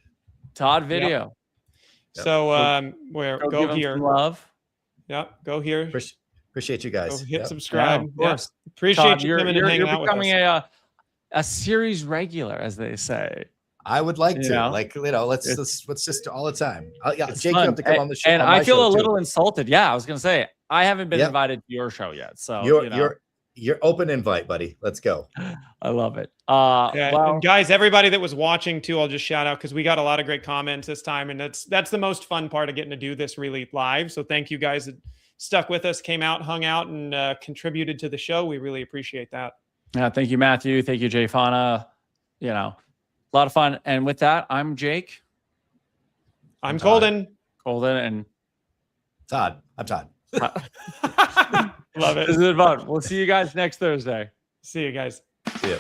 Todd Video. Yep. So go here. Love. Yep. Go here. Appreciate you guys. Go hit subscribe. Yeah, of course. Appreciate Todd, you coming and hanging out with us. You're becoming a series regular, as they say. I would like to. Let's just all the time. Jake, you have to come on the show. And I feel a little insulted. Yeah, I was gonna say I haven't been invited to your show yet. So you're open invite, buddy. Let's go. I love it. And guys, everybody that was watching too, I'll just shout out because we got a lot of great comments this time, and that's the most fun part of getting to do this really live. So thank you guys that stuck with us, came out, hung out, and contributed to the show. We really appreciate that. Yeah, thank you, Matthew. Thank you, Jay Fana. A lot of fun. And with that, I'm Jake. I'm Colden. Colden and Todd. I'm Todd. Love it. This is fun. We'll see you guys next Thursday. See you guys. See ya.